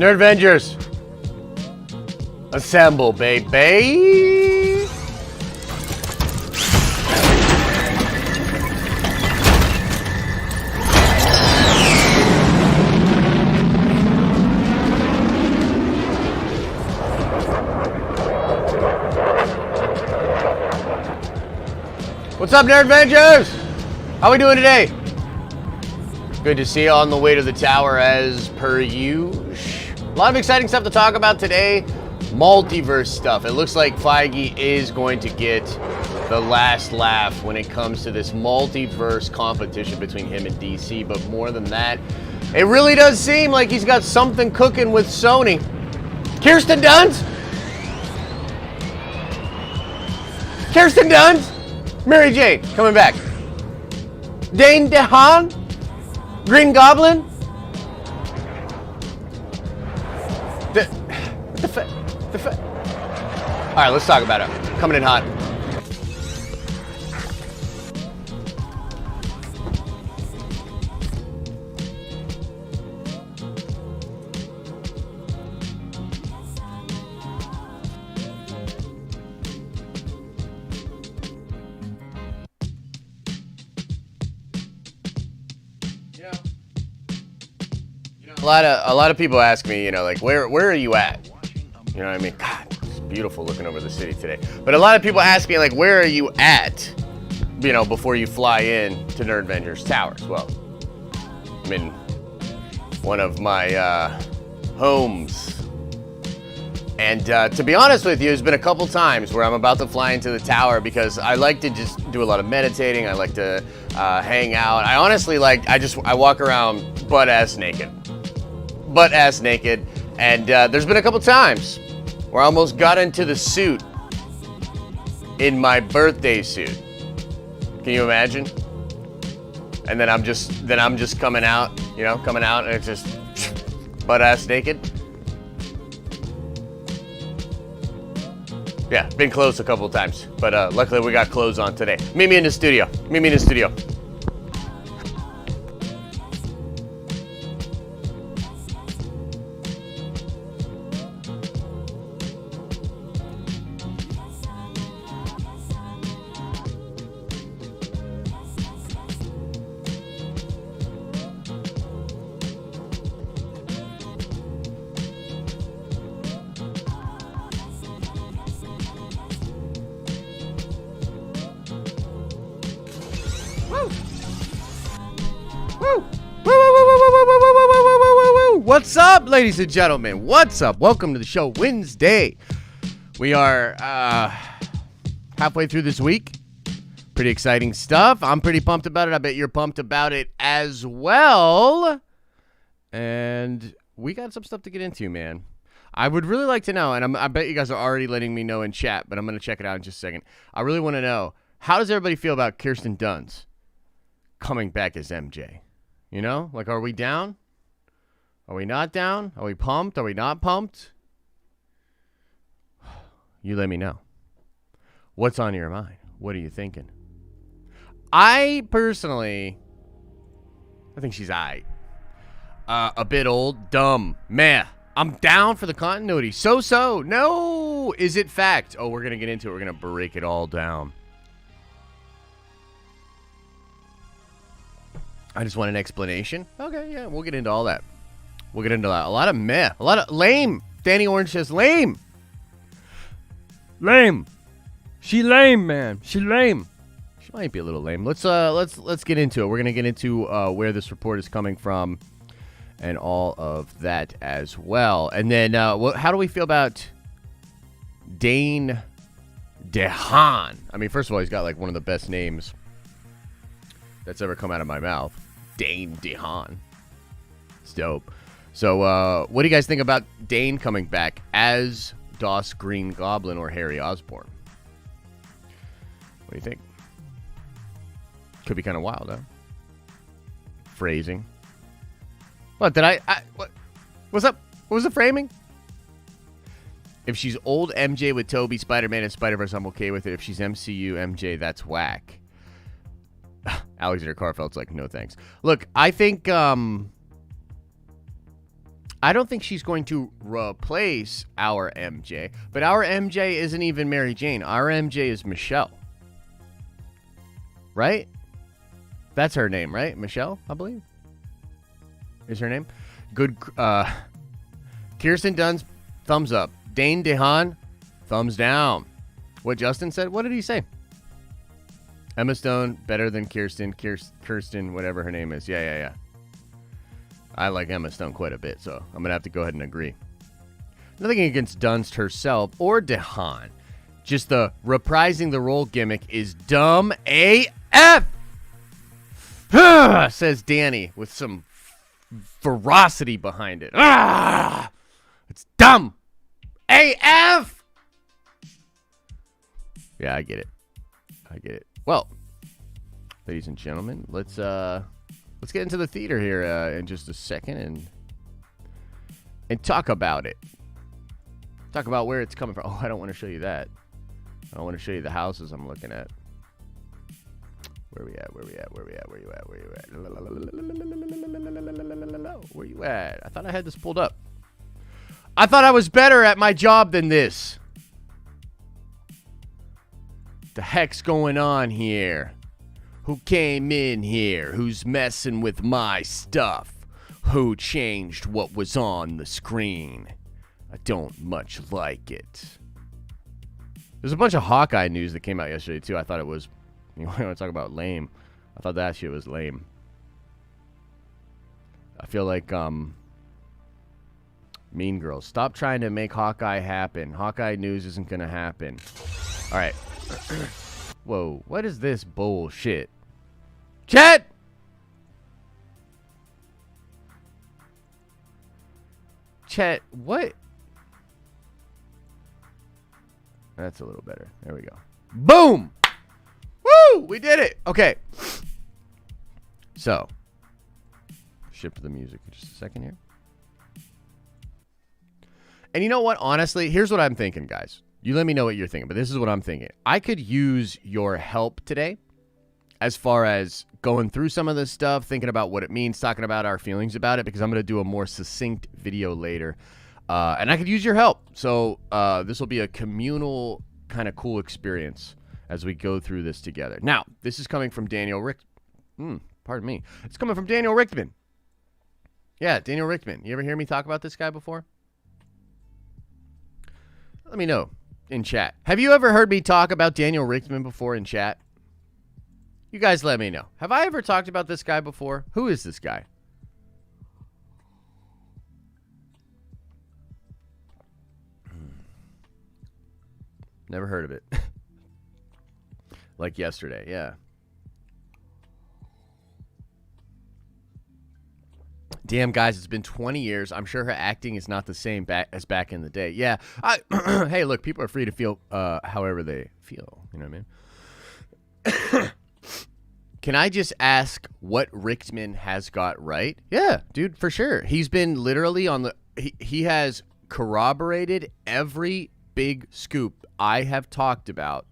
Nerd Avengers. Assemble, baby. What's up, Nerd Avengers? How we doing today? Good to see you on the way to the tower as per usual. A lot of exciting stuff to talk about today. Multiverse stuff. It looks like Feige is going to get the last laugh when it comes to this multiverse competition between him and DC. But more than that, it really does seem like he's got something cooking with Sony. Kirsten Dunst? Kirsten Dunst? Mary Jane, coming back. Dane, DeHaan? Green Goblin? All right, let's talk about it. Coming in hot. A lot of people ask me, like, where are you at? You know what I mean? God, it's beautiful looking over the city today. But a lot of people ask me, like, where are you at, before you fly in to Nerd Avengers Towers? Well, I'm in one of my homes. And to be honest with you, there's been a couple times where I'm about to fly into the tower because I like to just do a lot of meditating. I like to hang out. I honestly I walk around butt-ass naked. And there's been a couple times where I almost got into the suit in my birthday suit. Can you imagine? And then I'm just coming out, and it's just butt-ass naked. Yeah, been close a couple of times, but luckily we got clothes on today. Meet me in the studio. What's up, ladies and gentlemen? What's up? Welcome to the show Wednesday. We are halfway through this week. Pretty exciting stuff. I'm pretty pumped about it. I bet you're pumped about it as well. And we got some stuff to get into, man. I would really like to know, and I bet you guys are already letting me know in chat, but I'm going to check it out in just a second. I really want to know, how does everybody feel about Kirsten Dunst coming back as MJ? Are we down? Are we not down? Are we pumped? Are we not pumped? You let me know. What's on your mind? What are you thinking? I personally, I think she's aight. A bit old, dumb, meh. I'm down for the continuity. So. No. Is it fact? Oh, we're going to get into it. We're going to break it all down. I just want an explanation. Okay, yeah, we'll get into all that. We'll get into that. A lot of meh. A lot of lame. Danny Orange says lame. Lame. She lame, man. She lame. She might be a little lame. Let's get into it. We're gonna get into where this report is coming from and all of that as well. And then how do we feel about Dane DeHaan? I mean, first of all, he's got like one of the best names that's ever come out of my mouth. Dane DeHaan. It's dope. So, what do you guys think about Dane coming back as DOS Green Goblin or Harry Osborn? What do you think? Could be kind of wild, huh? Phrasing. What, did what? What's up? What was the framing? If she's old MJ with Toby, Spider-Man, and Spider-Verse, I'm okay with it. If she's MCU MJ, that's whack. Alexander Carfeld's like, no thanks. Look, I think I don't think she's going to replace our MJ, but our MJ isn't even Mary Jane. Our MJ is Michelle. Right? That's her name, right? Michelle, I believe. Is her name? Good. Kirsten Dunst, thumbs up. Dane, DeHaan, thumbs down. What Justin said? What did he say? Emma Stone, better than Kirsten. Kirsten, whatever her name is. Yeah. I like Emma Stone quite a bit, so I'm going to have to go ahead and agree. Nothing against Dunst herself or DeHaan. Just the reprising the role gimmick is dumb AF! Says Danny with some ferocity behind it. It's dumb AF! Yeah, I get it. Well, ladies and gentlemen, let's get into the theater here in just a second and talk about it. Talk about where it's coming from. Oh, I don't want to show you that. I want to show you the houses I'm looking at. Where you at? Where you at? I thought I had this pulled up. I thought I was better at my job than this. The heck's going on here? Who came in here? Who's messing with my stuff? Who changed what was on the screen? I don't much like it. There's a bunch of Hawkeye news that came out yesterday, too. I thought it was, you want to talk about lame. I thought that shit was lame. I feel like, Mean Girls. Stop trying to make Hawkeye happen. Hawkeye news isn't going to happen. All right. Whoa, what is this bullshit? Chat! Chat, what? That's a little better. There we go. Boom! Woo! We did it! Okay. So, shift the music in just a second here. And you know what? Honestly, here's what I'm thinking, guys. You let me know what you're thinking, but this is what I'm thinking. I could use your help today as far as going through some of this stuff, thinking about what it means, talking about our feelings about it, because I'm going to do a more succinct video later. And I could use your help. So this will be a communal kind of cool experience as we go through this together. Now, this is coming from Daniel pardon me. It's coming from Daniel Richtman. Yeah, Daniel Richtman. You ever hear me talk about this guy before? Let me know in chat. Have you ever heard me talk about Daniel Richtman before in chat? You guys let me know. Have I ever talked about this guy before? Who is this guy? Never heard of it. Like yesterday, yeah. Damn, guys, it's been 20 years. I'm sure her acting is not the same as back in the day. Yeah. Hey, look, people are free to feel however they feel. You know what I mean? Can I just ask what Richtman has got right? Yeah, dude, for sure. He's been literally on the... He has corroborated every big scoop I have talked about.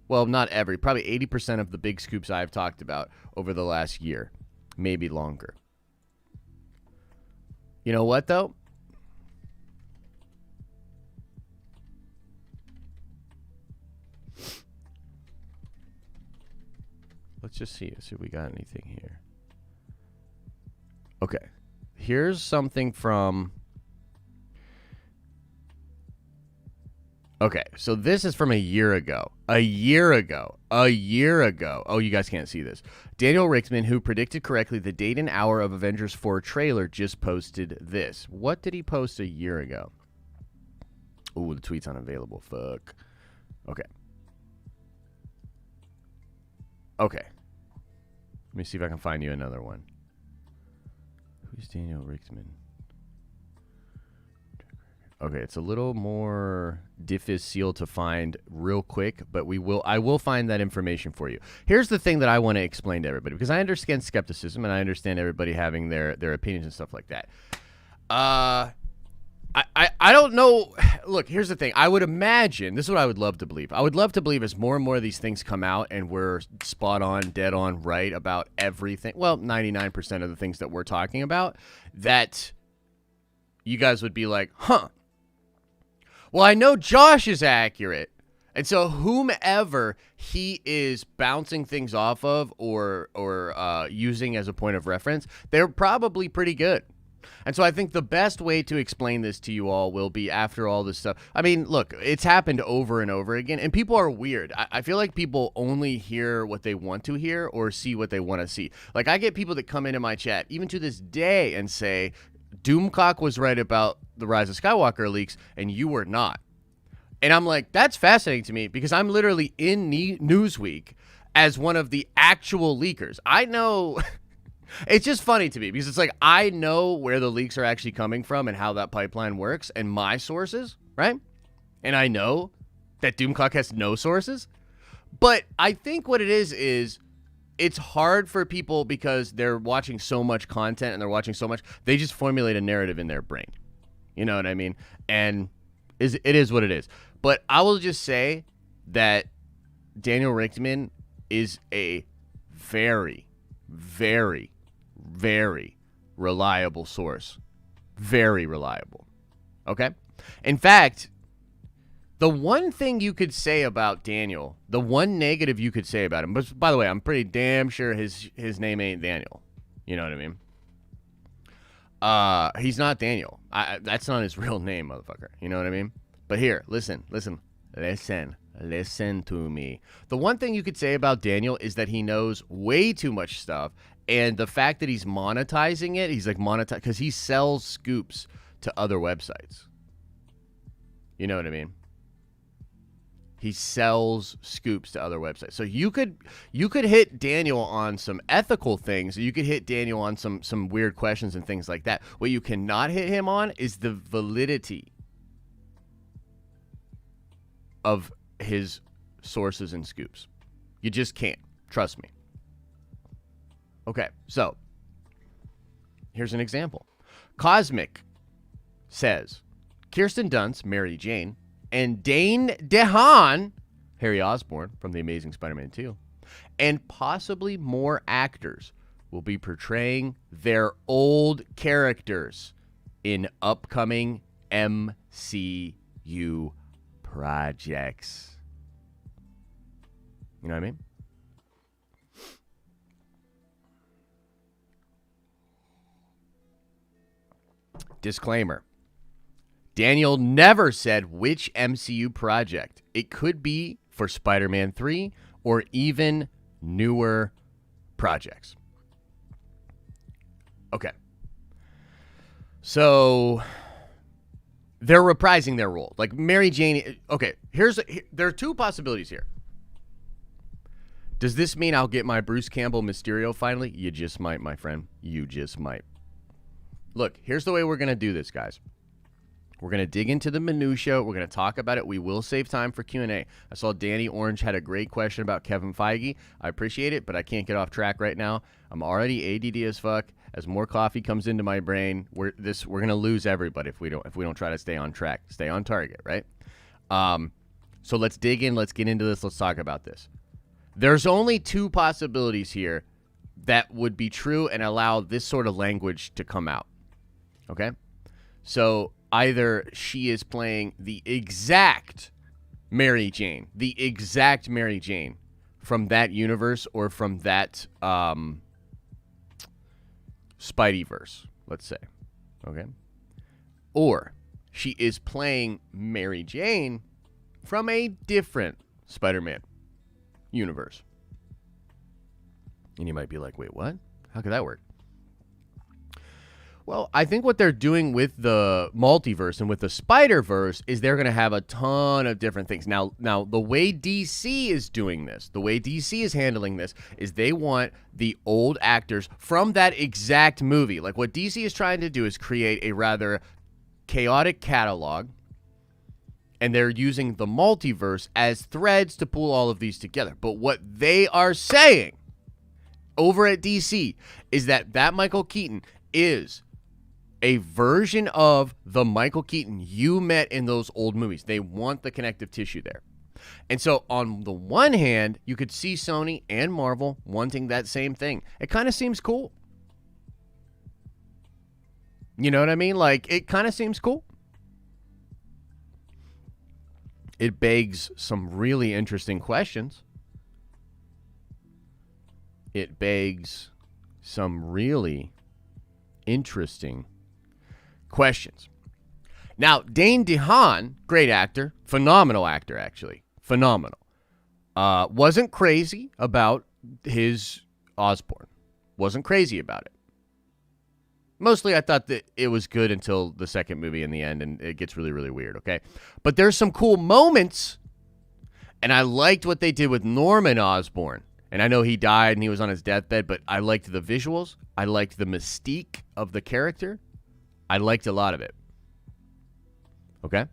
Well, not every. Probably 80% of the big scoops I have talked about over the last year. Maybe longer. You know what, though? Let's just see if we got anything here. Okay. Here's something from... Okay, so this is from a year ago. A year ago. Oh, you guys can't see this. Daniel Richtman, who predicted correctly the date and hour of Avengers 4 trailer, just posted this. What did he post a year ago? Ooh, the tweet's unavailable. Fuck. Okay. Okay. Let me see if I can find you another one. Who's Daniel Richtman? Okay, it's a little more difficile to find real quick, but I will find that information for you. Here's the thing that I want to explain to everybody, because I understand skepticism and I understand everybody having their opinions and stuff like that. I don't know. Look, here's the thing. I would imagine, this is what I would love to believe. I would love to believe as more and more of these things come out and we're spot on, dead on, right about everything. Well, 99% of the things that we're talking about, that you guys would be like, huh. Well, I know Josh is accurate. And so whomever he is bouncing things off of or using as a point of reference, they're probably pretty good. And so I think the best way to explain this to you all will be after all this stuff. I mean, look, it's happened over and over again, and people are weird. I feel like people only hear what they want to hear or see what they want to see. Like, I get people that come into my chat, even to this day, and say, Doomcock was right about the Rise of Skywalker leaks, and you were not. And I'm like, that's fascinating to me because I'm literally in Newsweek as one of the actual leakers. I know... It's just funny to me because it's like I know where the leaks are actually coming from and how that pipeline works and my sources, right? And I know that Doomcock has no sources. But I think what it is it's hard for people because they're watching so much content and they're watching so much. They just formulate a narrative in their brain. You know what I mean? And it is what it is. But I will just say that Daniel Richtman is a very, very, very reliable source. Very reliable. Okay? In fact, the one thing you could say about Daniel, the one negative you could say about him, but by the way, I'm pretty damn sure his name ain't Daniel. You know what I mean? He's not Daniel. That's not his real name, motherfucker. You know what I mean? But here, listen to me. The one thing you could say about Daniel is that he knows way too much stuff. And the fact that he's monetizing it, he's like monetize because he sells scoops to other websites. You know what I mean? He sells scoops to other websites. So you could hit Daniel on some ethical things. You could hit Daniel on some weird questions and things like that. What you cannot hit him on is the validity of his sources and scoops. You just can't. Trust me. Okay, so here's an example. Cosmic says Kirsten Dunst, Mary Jane, and Dane DeHaan, Harry Osborn from The Amazing Spider-Man 2, and possibly more actors will be portraying their old characters in upcoming MCU projects. You know what I mean? Disclaimer. Daniel never said which MCU project. It could be for Spider-Man 3 or even newer projects. Okay. So they're reprising their role. Like Mary Jane. Okay, there are two possibilities here. Does this mean I'll get my Bruce Campbell Mysterio finally? You just might, my friend. You just might. Look, here's the way we're going to do this, guys. We're going to dig into the minutia. We're going to talk about it. We will save time for Q&A. I saw Danny Orange had a great question about Kevin Feige. I appreciate it, but I can't get off track right now. I'm already ADD as fuck. As more coffee comes into my brain, we're going to lose everybody if we don't try to stay on track, stay on target, right? So let's dig in. Let's get into this. Let's talk about this. There's only two possibilities here that would be true and allow this sort of language to come out. Okay? So either she is playing the exact Mary Jane from that universe or from that Spideyverse, let's say. Okay? Or she is playing Mary Jane from a different Spider-Man universe. And you might be like, wait, what? How could that work? Well, I think what they're doing with the multiverse and with the Spider-Verse is they're going to have a ton of different things. Now, the way DC is doing this, the way DC is handling this, is they want the old actors from that exact movie. Like what DC is trying to do is create a rather chaotic catalog, and they're using the multiverse as threads to pull all of these together. But what they are saying over at DC is that Michael Keaton is a version of the Michael Keaton you met in those old movies. They want the connective tissue there. And so on the one hand, you could see Sony and Marvel wanting that same thing. It kind of seems cool. You know what I mean? Like, it kind of seems cool. It begs some really interesting questions. It begs some really interesting questions. Now, Dane DeHaan, great actor, phenomenal actor, actually. Phenomenal. Wasn't crazy about his Osborn. Wasn't crazy about it. Mostly, I thought that it was good until the second movie in the end, and it gets really, really weird, okay? But there's some cool moments, and I liked what they did with Norman Osborn. And I know he died and he was on his deathbed, but I liked the visuals. I liked the mystique of the character. I liked a lot of it. Okay?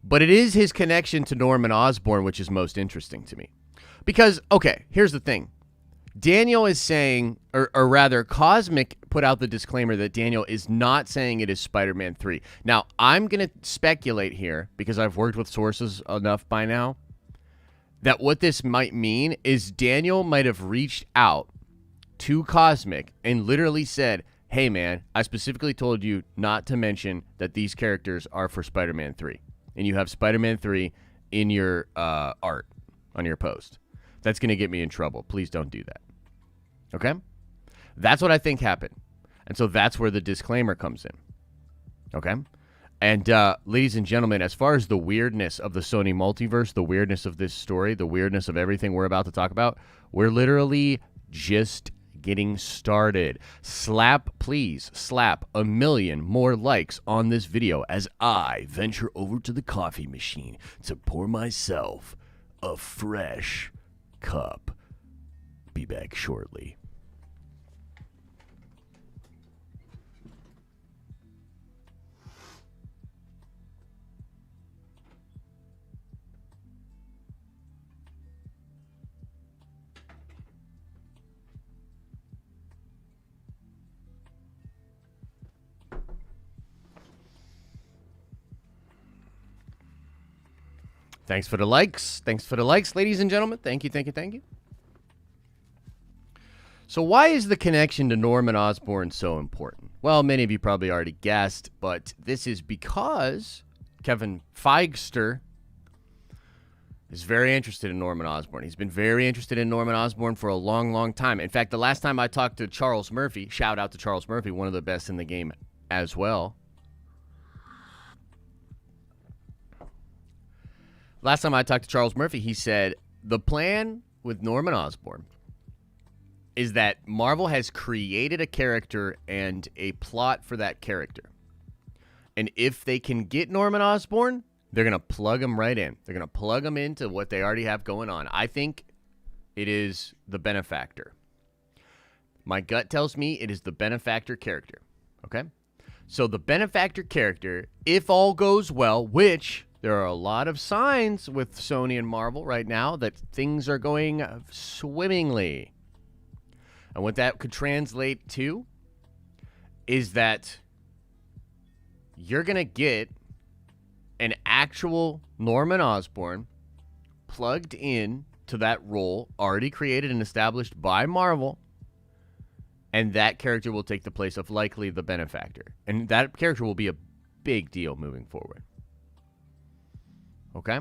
But it is his connection to Norman Osborn which is most interesting to me. Because, okay, here's the thing. Daniel is saying, or rather, Cosmic put out the disclaimer that Daniel is not saying it is Spider-Man 3. Now, I'm going to speculate here, because I've worked with sources enough by now, that what this might mean is Daniel might have reached out to Cosmic and literally said, hey, man, I specifically told you not to mention that these characters are for Spider-Man 3. And you have Spider-Man 3 in your art on your post. That's going to get me in trouble. Please don't do that. Okay? That's what I think happened. And so that's where the disclaimer comes in. Okay? And ladies and gentlemen, as far as the weirdness of the Sony multiverse, the weirdness of this story, the weirdness of everything we're about to talk about, we're literally just getting started. Please slap 1 million more likes on this video as I venture over to the coffee machine to pour myself a fresh cup. Be back shortly. Thanks for the likes. Thanks for the likes, ladies and gentlemen. Thank you, thank you, thank you. So why is the connection to Norman Osborn so important? Well, many of you probably already guessed, but this is because Kevin Feige is very interested in Norman Osborn. He's been very interested in Norman Osborn for a long, long time. In fact, the last time I talked to Charles Murphy, shout out to Charles Murphy, one of the best in the game as well. Last time I talked to Charles Murphy, he said, the plan with Norman Osborn is that Marvel has created a character and a plot for that character. And if they can get Norman Osborn, they're going to plug him right in. They're going to plug him into what they already have going on. I think it is the Benefactor. My gut tells me it is the Benefactor character. Okay? So the Benefactor character, if all goes well, which there are a lot of signs with Sony and Marvel right now that things are going swimmingly. And what that could translate to is that you're going to get an actual Norman Osborn plugged in to that role already created and established by Marvel. And that character will take the place of likely the Benefactor. And that character will be a big deal moving forward. Okay?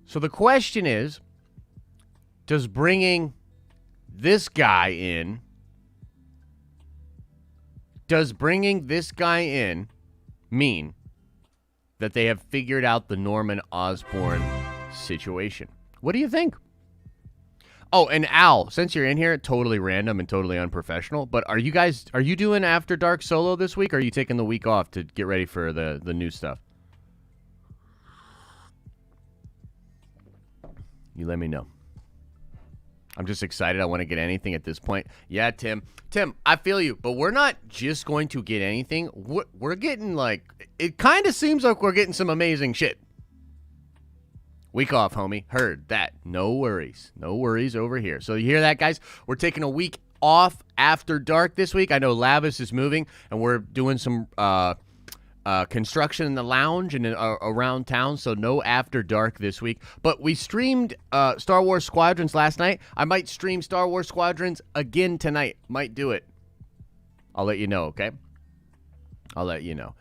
So the question is, does bringing this guy in mean that they have figured out the Norman Osborn situation? What do you think? Oh, and Al, since you're in here, totally random and totally unprofessional, but are you doing After Dark solo this week, or are you taking the week off to get ready for the new stuff? You let me know. I'm just excited. I want to get anything at this point. Yeah, Tim. Tim, I feel you, but we're not just going to get anything. We're getting, like, it kind of seems like we're getting some amazing shit. Week off, homie. Heard that. No worries. No worries over here. So you hear that, guys? We're taking a week off After Dark this week. I know Lavis is moving, and we're doing some construction in the lounge and around town, so no After Dark this week. But we streamed Star Wars Squadrons last night. I might stream Star Wars Squadrons again tonight. Might do it. I'll let you know, okay? I'll let you know.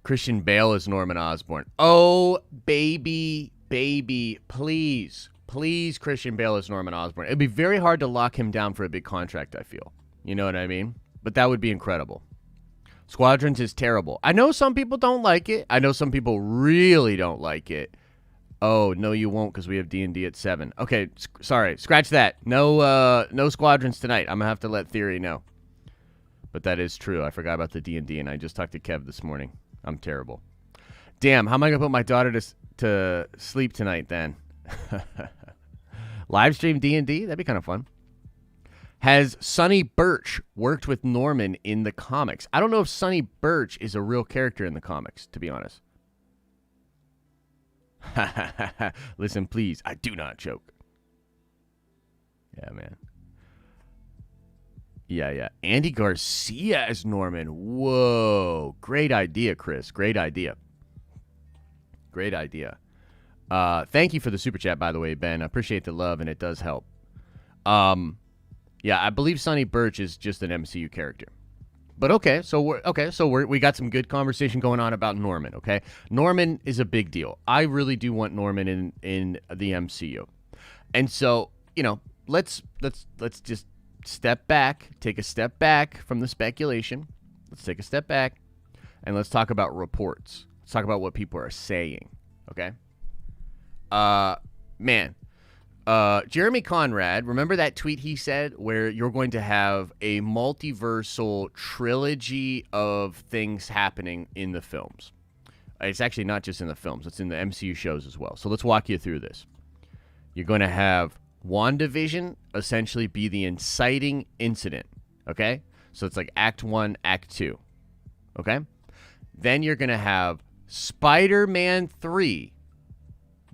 Christian Bale is Norman Osborn. Oh, baby, please. Please, Christian Bale is Norman Osborn. It'd be very hard to lock him down for a big contract, I feel. You know what I mean? But that would be incredible. Squadrons is terrible. I know some people don't like it. I know some people really don't like it. Oh, no, you won't because we have D&D at 7. Okay, sorry. Scratch that. No Squadrons tonight. I'm going to have to let Theory know. But that is true. I forgot about the D&D, and I just talked to Kev this morning. I'm terrible. Damn, how am I going to put my daughter to sleep tonight then? Live stream D&D? That'd be kind of fun. Has Sonny Birch worked with Norman in the comics? I don't know if Sonny Birch is a real character in the comics, to be honest. Listen, please. I do not joke. Yeah, man. Yeah. Andy Garcia as Norman. Whoa. Great idea, Chris. Great idea. Thank you for the super chat, by the way, Ben. I appreciate the love, and it does help. Yeah, I believe Sonny Birch is just an MCU character. But okay, so we got some good conversation going on about Norman, okay? Norman is a big deal. I really do want Norman in the MCU. And so, let's just step back, take a step back from the speculation. Let's take a step back and let's talk about reports. Let's talk about what people are saying, okay? Jeremy Conrad, remember that tweet he said where you're going to have a multiversal trilogy of things happening in the films? It's actually not just in the films. It's in the MCU shows as well. So let's walk you through this. You're going to have WandaVision essentially be the inciting incident, okay? So it's like Act 1, Act 2, okay? Then you're going to have Spider-Man 3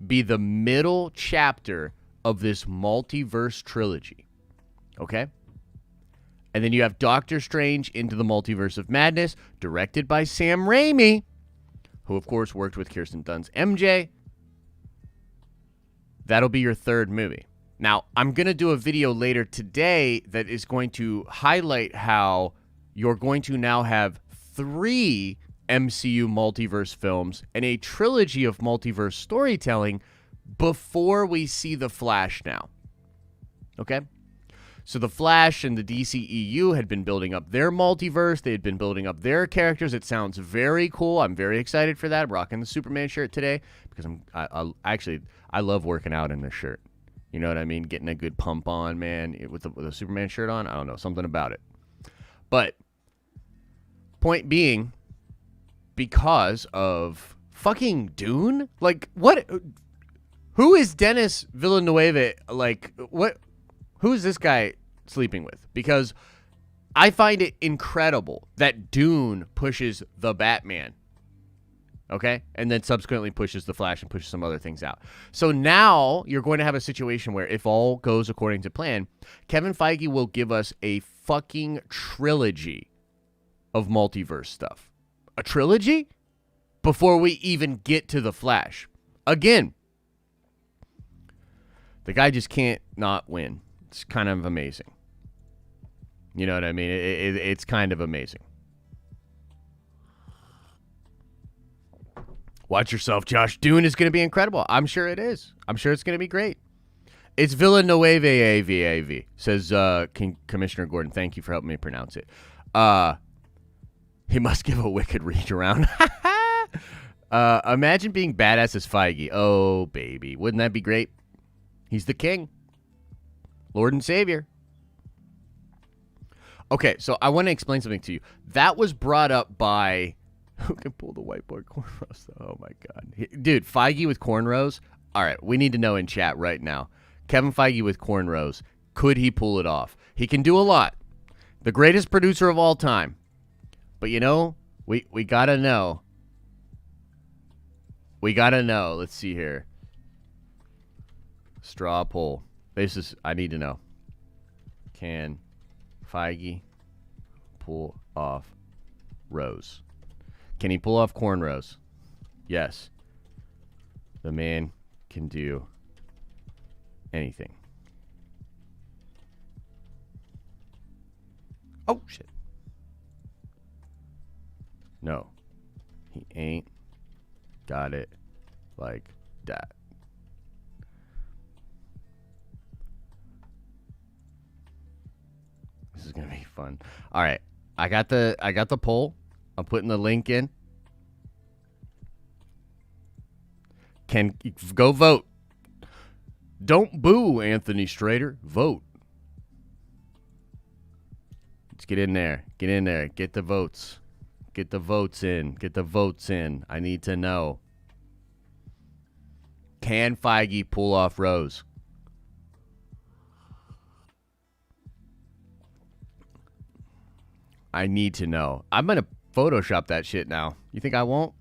be the middle chapter of this multiverse trilogy, okay? And then you have Doctor Strange Into the Multiverse of Madness, directed by Sam Raimi, who, of course, worked with Kirsten Dunst MJ. That'll be your third movie. Now, I'm going to do a video later today that is going to highlight how you're going to now have 3 MCU multiverse films and a trilogy of multiverse storytelling before we see The Flash now. Okay? So The Flash and the DCEU had been building up their multiverse. They had been building up their characters. It sounds very cool. I'm very excited for that. I'm rocking the Superman shirt today because I love working out in this shirt. You know what I mean? Getting a good pump on, man, with a Superman shirt on. I don't know, something about it. But point being, because of fucking Dune? Like, what? Who is Dennis Villeneuve? Like, what? Who is this guy sleeping with? Because I find it incredible that Dune pushes the Batman. Okay? And then subsequently pushes the Flash and pushes some other things out. So now you're going to have a situation where if all goes according to plan, Kevin Feige will give us a fucking trilogy of multiverse stuff. A trilogy? Before we even get to the Flash. Again, the guy just can't not win. It's kind of amazing. You know what I mean? It's kind of amazing. Watch yourself, Josh. Dune is going to be incredible. I'm sure it is. I'm sure it's going to be great. It's Villeneuve, A-V-A-V, says Commissioner Gordon. Thank you for helping me pronounce it. He must give a wicked reach around. Imagine being badass as Feige. Oh, baby. Wouldn't that be great? He's the king. Lord and Savior. Okay, so I want to explain something to you. That was brought up by... Who can pull the whiteboard cornrows? Oh, my God. Dude, Feige with cornrows? All right, we need to know in chat right now. Kevin Feige with cornrows. Could he pull it off? He can do a lot. The greatest producer of all time. But, you know, we got to know. We got to know. Let's see here. Straw poll. I need to know. Can Feige pull off rows? Can he pull off cornrows? Yes. The man can do anything. Oh, shit. No. He ain't got it like that. This is gonna be fun. All right, I got the poll. I'm putting the link in. Can go vote. Don't boo Anthony Strader. Vote. Let's get in there. Get in there. Get the votes. Get the votes in. Get the votes in. I need to know. Can Feige pull off Rose? I need to know. I'm going to Photoshop that shit now. You think I won't?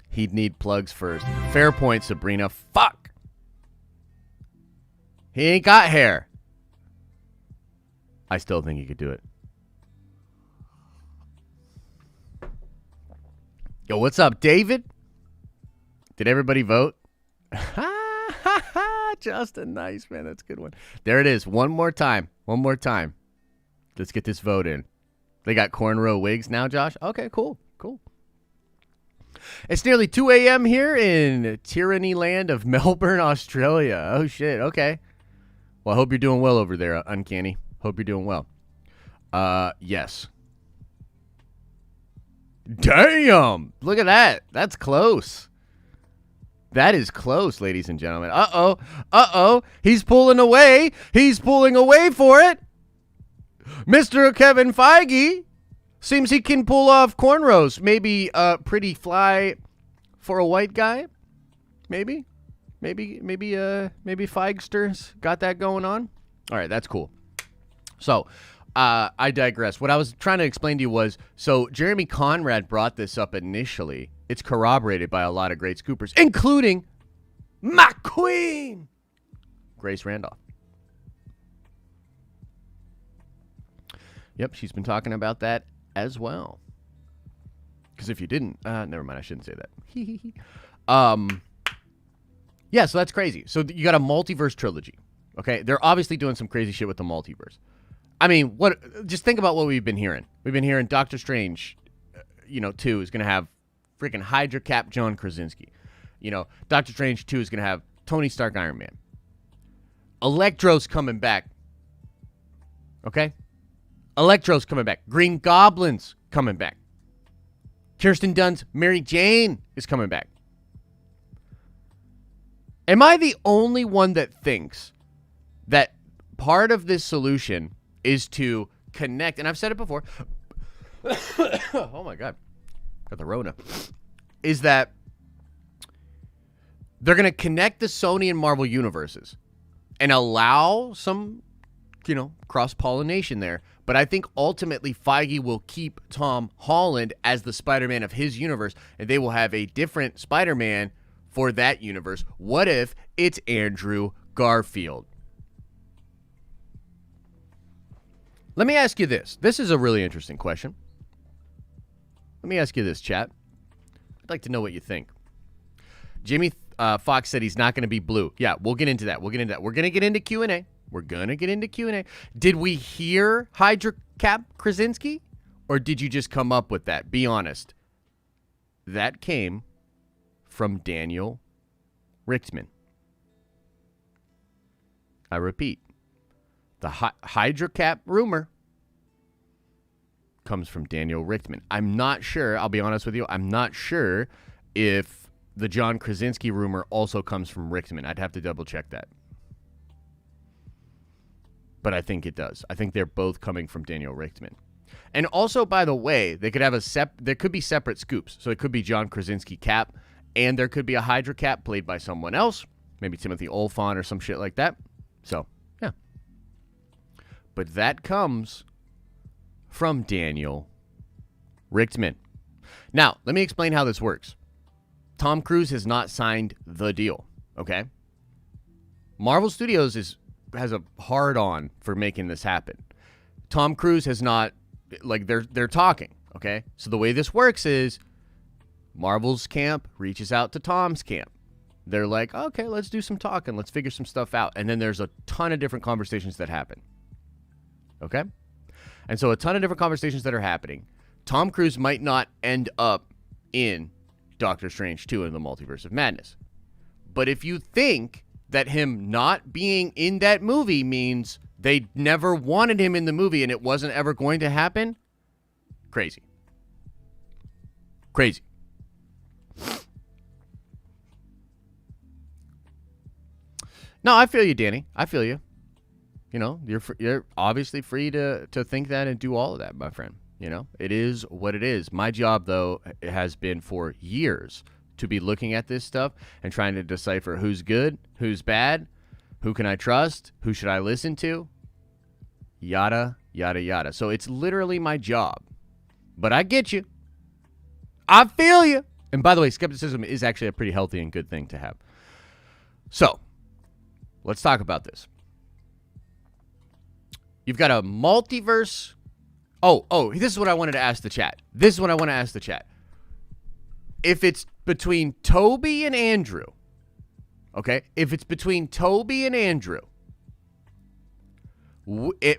He'd need plugs first. Fair point, Sabrina. Fuck. He ain't got hair. I still think he could do it. Yo, what's up, David? Did everybody vote? Justin, nice, man. That's a good one. There it is. One more time. One more time. Let's get this vote in. They got cornrow wigs now, Josh? Okay, cool. Cool. It's nearly 2 a.m. here in Tyranny Land of Melbourne, Australia. Oh, shit. Okay. Well, I hope you're doing well over there, Uncanny. Hope you're doing well. Yes. Damn! Look at that. That's close. That is close, ladies and gentlemen. Uh-oh. Uh-oh. He's pulling away. He's pulling away for it. Mr. Kevin Feige seems he can pull off cornrows. Maybe pretty fly for a white guy. Maybe Feigster's got that going on. All right, that's cool. So, I digress. What I was trying to explain to you was, so Jeremy Conrad brought this up initially. It's corroborated by a lot of great scoopers, including my queen, Grace Randolph. Yep, she's been talking about that as well. Because if you didn't, never mind, I shouldn't say that. Yeah, so that's crazy. So you got a multiverse trilogy. Okay, they're obviously doing some crazy shit with the multiverse. I mean, what? Just think about what we've been hearing. We've been hearing Doctor Strange, 2 is going to have freaking Hydra Cap John Krasinski. Doctor Strange 2 is going to have Tony Stark Iron Man. Electro's coming back. Okay? Electro's coming back. Green Goblin's coming back. Kirsten Dunst, Mary Jane is coming back. Am I the only one that thinks that part of this solution is to connect, and I've said it before. Oh my God. Got the Rona. Is that they're going to connect the Sony and Marvel universes and allow some, cross-pollination there. But I think ultimately Feige will keep Tom Holland as the Spider-Man of his universe, and they will have a different Spider-Man for that universe. What if it's Andrew Garfield? Let me ask you this. This is a really interesting question. Let me ask you this, chat. I'd like to know what you think. Jamie Foxx said he's not going to be blue. Yeah, we'll get into that. We're going to get into Q&A. We're going to get into Q&A. Did we hear Hydra Cap Krasinski? Or did you just come up with that? Be honest. That came from Daniel Richtman. I repeat. The Hydra Cap rumor comes from Daniel Richtman. I'm not sure, I'll be honest with you, I'm not sure if the John Krasinski rumor also comes from Richtman. I'd have to double check that. But I think it does. I think they're both coming from Daniel Richtman. And also, by the way, they could have there could be separate scoops. So it could be John Krasinski Cap, and there could be a Hydra Cap played by someone else, maybe Timothy Olyphant or some shit like that. So, yeah. But that comes from Daniel Richtman. Now, let me explain how this works. Tom Cruise has not signed the deal, okay? Marvel Studios has a hard-on for making this happen. Tom Cruise has not, they're talking, okay? So the way this works is Marvel's camp reaches out to Tom's camp. They're like, okay, let's do some talking. Let's figure some stuff out. And then there's a ton of different conversations that happen. Okay? And so a ton of different conversations that are happening. Tom Cruise might not end up in Doctor Strange 2 in the Multiverse of Madness. But if you think that him not being in that movie means they never wanted him in the movie and it wasn't ever going to happen, crazy. Crazy. No, I feel you, Danny. I feel you. You know, you're obviously free to think that and do all of that, my friend. You know, it is what it is. My job, though, has been for years to be looking at this stuff and trying to decipher who's good, who's bad, who can I trust, who should I listen to, yada, yada, yada. So it's literally my job. But I get you. I feel you. And by the way, skepticism is actually a pretty healthy and good thing to have. So let's talk about this. You've got a multiverse. Oh, this is what I wanted to ask the chat. If it's between Toby and Andrew, okay? If it's between Toby and Andrew,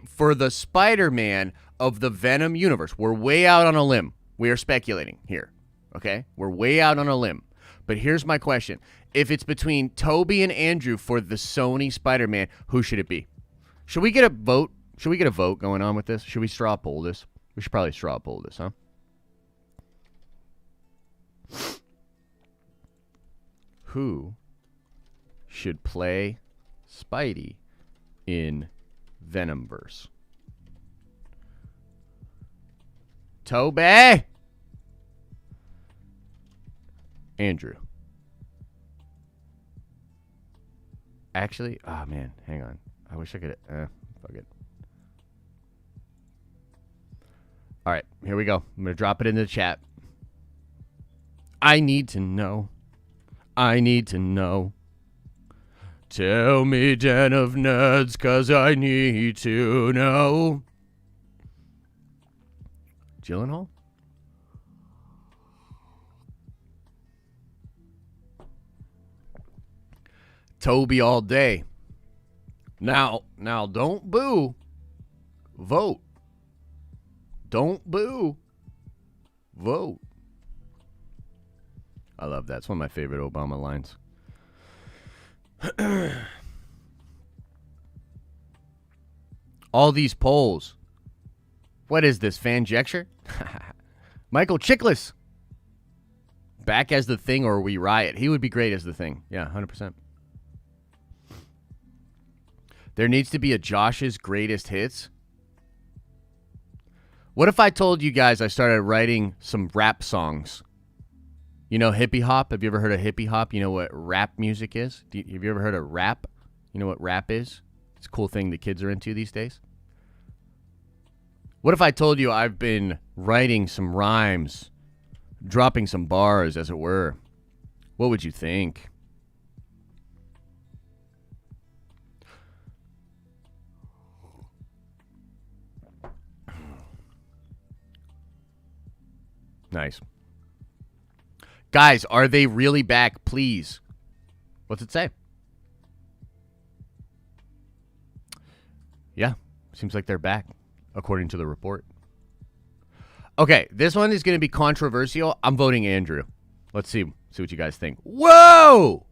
for the Spider-Man of the Venom universe, we're way out on a limb. We are speculating here, okay? We're way out on a limb. But here's my question. If it's between Toby and Andrew for the Sony Spider-Man, who should it be? Should we get a vote? Should we get a vote going on with this? Should we straw poll this? We should probably straw poll this, huh? Who should play Spidey in Venomverse? Toby! Andrew. Actually, oh man, hang on. I wish I could, fuck it. All right, here we go. I'm going to drop it in the chat. I need to know. I need to know. Tell me, Den of Nerds, 'cause I need to know. Gyllenhaal? Toby all day. Now, don't boo. Vote. Don't boo. Vote. I love that. It's one of my favorite Obama lines. All these polls. What is this, fanjecture? Michael Chiklis. Back as the Thing or we riot. He would be great as the Thing. Yeah, 100%. There needs to be a Josh's Greatest Hits. What if I told you guys I started writing some rap songs? You know hippie hop? Have you ever heard of hippie hop? You know what rap music is? Have you ever heard of rap? You know what rap is? It's a cool thing the kids are into these days. What if I told you I've been writing some rhymes, dropping some bars, as it were? What would you think? Nice. Guys, are they really back? Please. What's it say? Yeah, seems like they're back, according to the report. Okay, this one is going to be controversial. I'm voting Andrew. Let's see what you guys think. Whoa!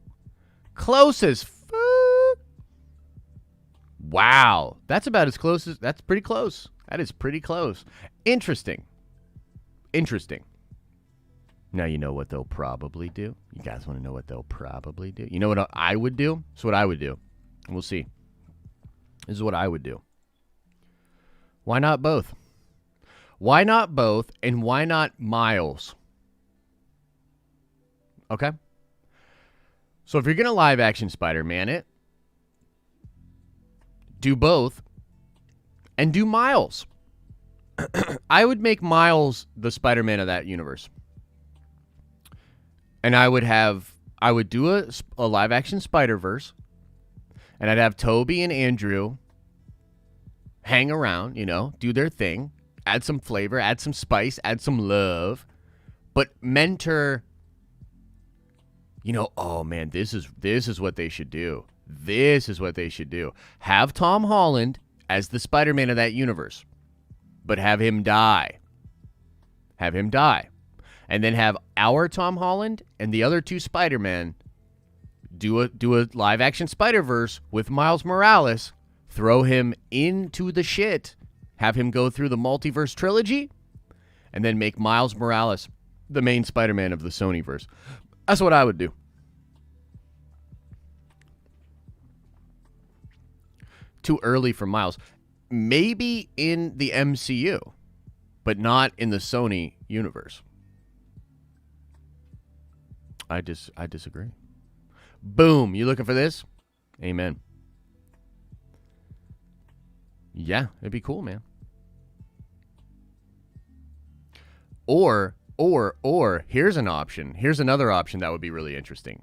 Close as fuck. Wow. That's about as close as... That's pretty close. That is pretty close. Interesting. Now you know what they'll probably do. You guys want to know what they'll probably do? You know what I would do? This is what I would do. And we'll see. This is what I would do. Why not both? Why not both? And why not Miles? Okay? So if you're going to live action Spider-Man it, do both and do Miles. I would make Miles the Spider-Man of that universe. And I would do a live action Spider-Verse. And I'd have Toby and Andrew hang around, you know, do their thing, add some flavor, add some spice, add some love, but mentor, you know, oh man, this is what they should do. This is what they should do. Have Tom Holland as the Spider-Man of that universe, but have him die. have him die, and then have our Tom Holland and the other two Spider-Man do a live-action Spider-Verse with Miles Morales, throw him into the shit, have him go through the multiverse trilogy, and then make Miles Morales the main Spider-Man of the Sonyverse. That's what I would do. Too early for Miles. Maybe in the MCU, but not in the Sony universe. I disagree. Boom. You looking for this? Amen. Yeah, it'd be cool, man. Or here's an option. Here's another option that would be really interesting.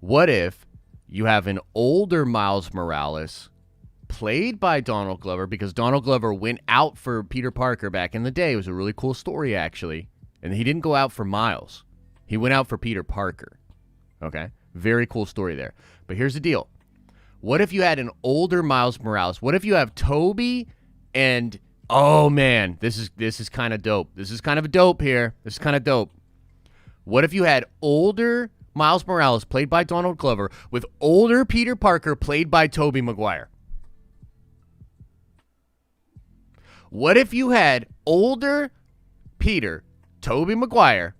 What if you have an older Miles Morales played by Donald Glover, because Donald Glover went out for Peter Parker back in the day. It was a really cool story, actually. And he didn't go out for Miles. He went out for Peter Parker. Okay? Very cool story there. But here's the deal. What if you had an older Miles Morales? What if you have Toby and... Oh, man. This is kind of dope. This is kind of dope here. This is kind of dope. What if you had older Miles Morales played by Donald Glover with older Peter Parker played by Tobey Maguire? What if you had older Peter, Tobey Maguire?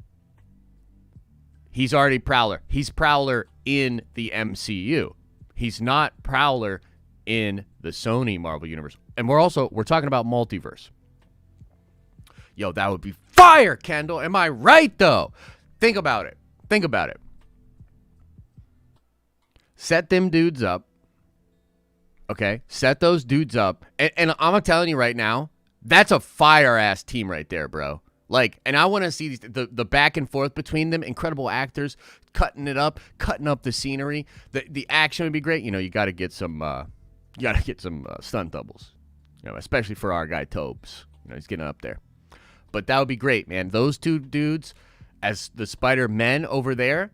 He's already Prowler. He's Prowler in the MCU. He's not Prowler in the Sony Marvel Universe. And we're talking about multiverse. Yo, that would be fire, Kendall. Am I right, though? Think about it. Think about it. Set them dudes up. Okay? Set those dudes up. And I'm telling you right now, that's a fire-ass team right there, bro. Like, and I want to see the back and forth between them. Incredible actors, cutting it up, cutting up the scenery. The action would be great. You know, you got to get some stunt doubles. You know, especially for our guy Tobes. You know, he's getting up there. But that would be great, man. Those two dudes as the Spider-Men over there.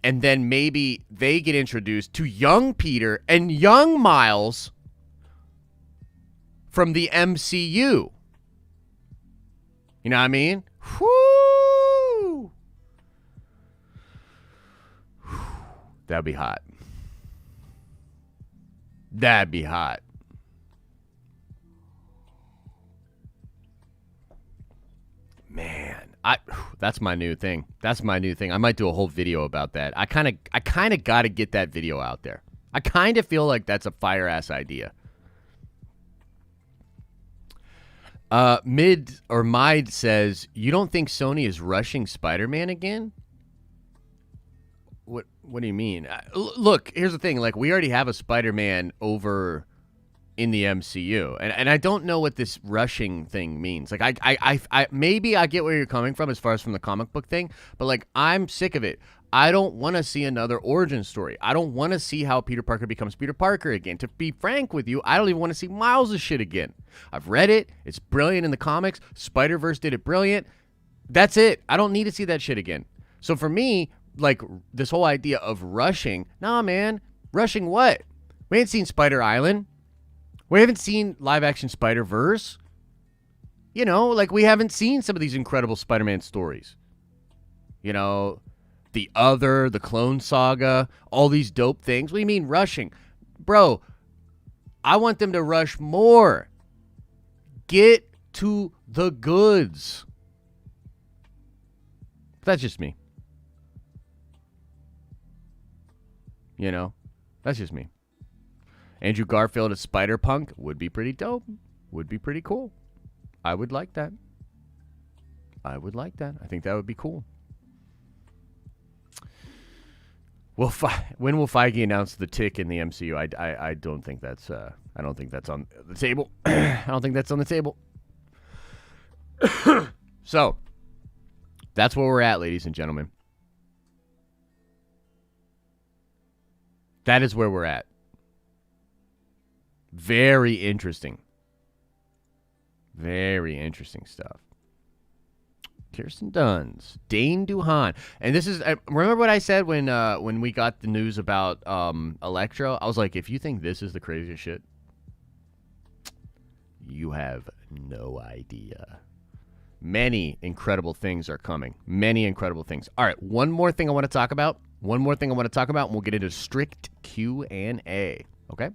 And then maybe they get introduced to young Peter and young Miles from the MCU. You know what I mean? Whoo! That'd be hot. That'd be hot. Man, that's my new thing. That's my new thing. I might do a whole video about that. I kind of got to get that video out there. I kind of feel like that's a fire-ass idea. Mide says, you don't think Sony is rushing Spider-Man again? What do you mean? Look, here's the thing. Like, we already have a Spider-Man over in the MCU, and I don't know what this rushing thing means. Like, I maybe I get where you're coming from as far as from the comic book thing, but like, I'm sick of it. I don't want to see another origin story. I don't want to see how Peter Parker becomes Peter Parker again. To be frank with you, I don't even want to see Miles' shit again. I've read it. It's brilliant in the comics. Spider-Verse did it brilliant. That's it. I don't need to see that shit again. So for me, like, this whole idea of rushing, nah, man. Rushing what? We ain't seen Spider Island. We haven't seen live-action Spider-Verse. You know, like, we haven't seen some of these incredible Spider-Man stories. You know, the Clone Saga, all these dope things. What do you mean rushing? Bro, I want them to rush more. Get to the goods. That's just me. You know, that's just me. Andrew Garfield as Spider-Punk would be pretty dope. Would be pretty cool. I would like that. I would like that. I think that would be cool. Well, when will Feige announce the tick in the MCU? I don't think that's on the table. I don't think that's on the table. So, that's where we're at, ladies and gentlemen. That is where we're at. Very interesting. Very interesting stuff. Kirsten Dunst, Dane DeHaan, and this is. Remember what I said when we got the news about Electro? I was like, if you think this is the craziest shit, you have no idea. Many incredible things are coming. Many incredible things. All right, one more thing I want to talk about. And we'll get into strict Q&A. Okay?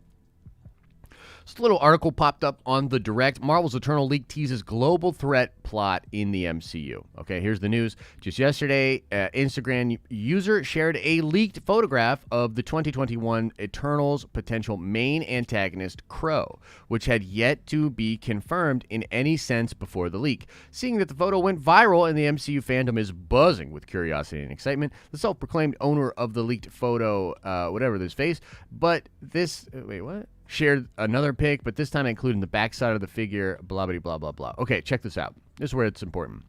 This little article popped up on the Direct. Marvel's Eternal leak teases global threat plot in the MCU. Okay, here's the news. Just yesterday, Instagram user shared a leaked photograph of the 2021 Eternals potential main antagonist, Crow, which had yet to be confirmed in any sense before the leak. Seeing that the photo went viral and the MCU fandom is buzzing with curiosity and excitement, the self-proclaimed owner of the leaked photo, whatever this face, but this, wait, what? Shared another pic, but this time including the backside of the figure, blah, blah, blah, blah, blah. Okay, check this out. This is where it's important.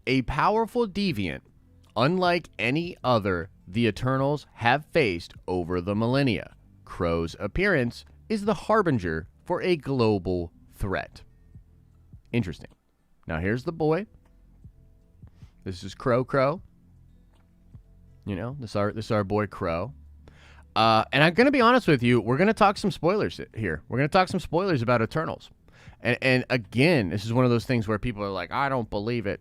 A powerful deviant, unlike any other the Eternals have faced over the millennia. Crow's appearance is the harbinger for a global threat. Interesting. Now here's the boy. This is Crow. You know, this is our boy Crow. And I'm going to be honest with you, we're going to talk some spoilers here. We're going to talk some spoilers about Eternals. And again, this is one of those things where people are like, I don't believe it.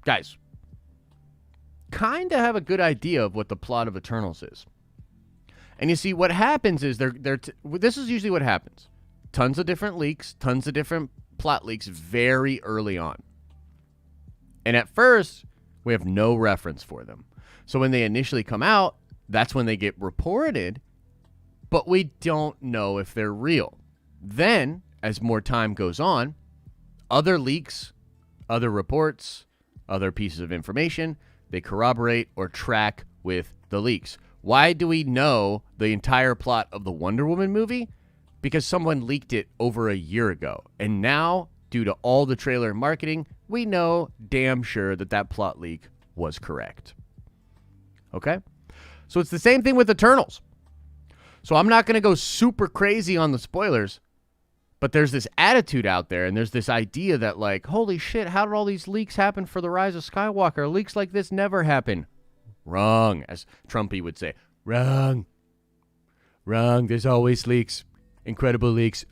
Guys, kind of have a good idea of what the plot of Eternals is. And you see, what happens is, this is usually what happens. Tons of different leaks, tons of different plot leaks very early on. And at first, we have no reference for them. So when they initially come out, that's when they get reported, but we don't know if they're real. Then, as more time goes on, other leaks, other reports, other pieces of information, they corroborate or track with the leaks. Why do we know the entire plot of the Wonder Woman movie? Because someone leaked it over a year ago. And now, due to all the trailer and marketing, we know damn sure that plot leak was correct. Okay? So it's the same thing with Eternals. So I'm not going to go super crazy on the spoilers, but there's this attitude out there, and there's this idea that, like, holy shit, how did all these leaks happen for The Rise of Skywalker? Leaks like this never happen. Wrong, as Trumpy would say. Wrong. There's always leaks. Incredible leaks.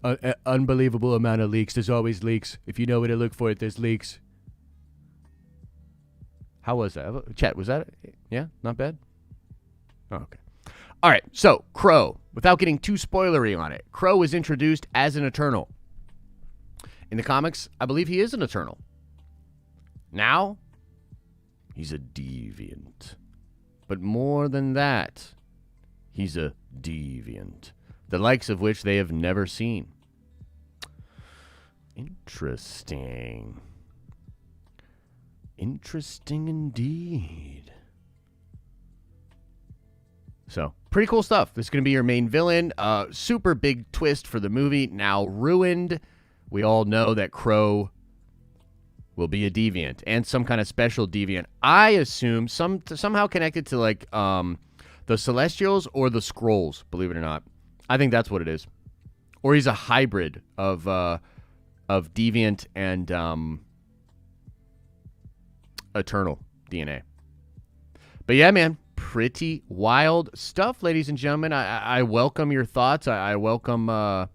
Unbelievable amount of leaks. There's always leaks. If you know where to look for it, there's leaks. How was that? Chat, was that it? Yeah? Not bad? Oh, okay. All right, so Crow. Without getting too spoilery on it, Crow is introduced as an Eternal. In the comics, I believe he is an Eternal. Now, he's a deviant. But more than that, he's a deviant, the likes of which they have never seen. Interesting. Interesting indeed. So, pretty cool stuff. This is going to be your main villain. Super big twist for the movie. Now ruined. We all know that Crow will be a deviant and some kind of special deviant. I assume somehow connected to like the Celestials or the Skrulls, believe it or not. I think that's what it is. Or he's a hybrid of deviant and Eternal DNA. But yeah, man, pretty wild stuff, ladies and gentlemen. I welcome your thoughts. I welcome the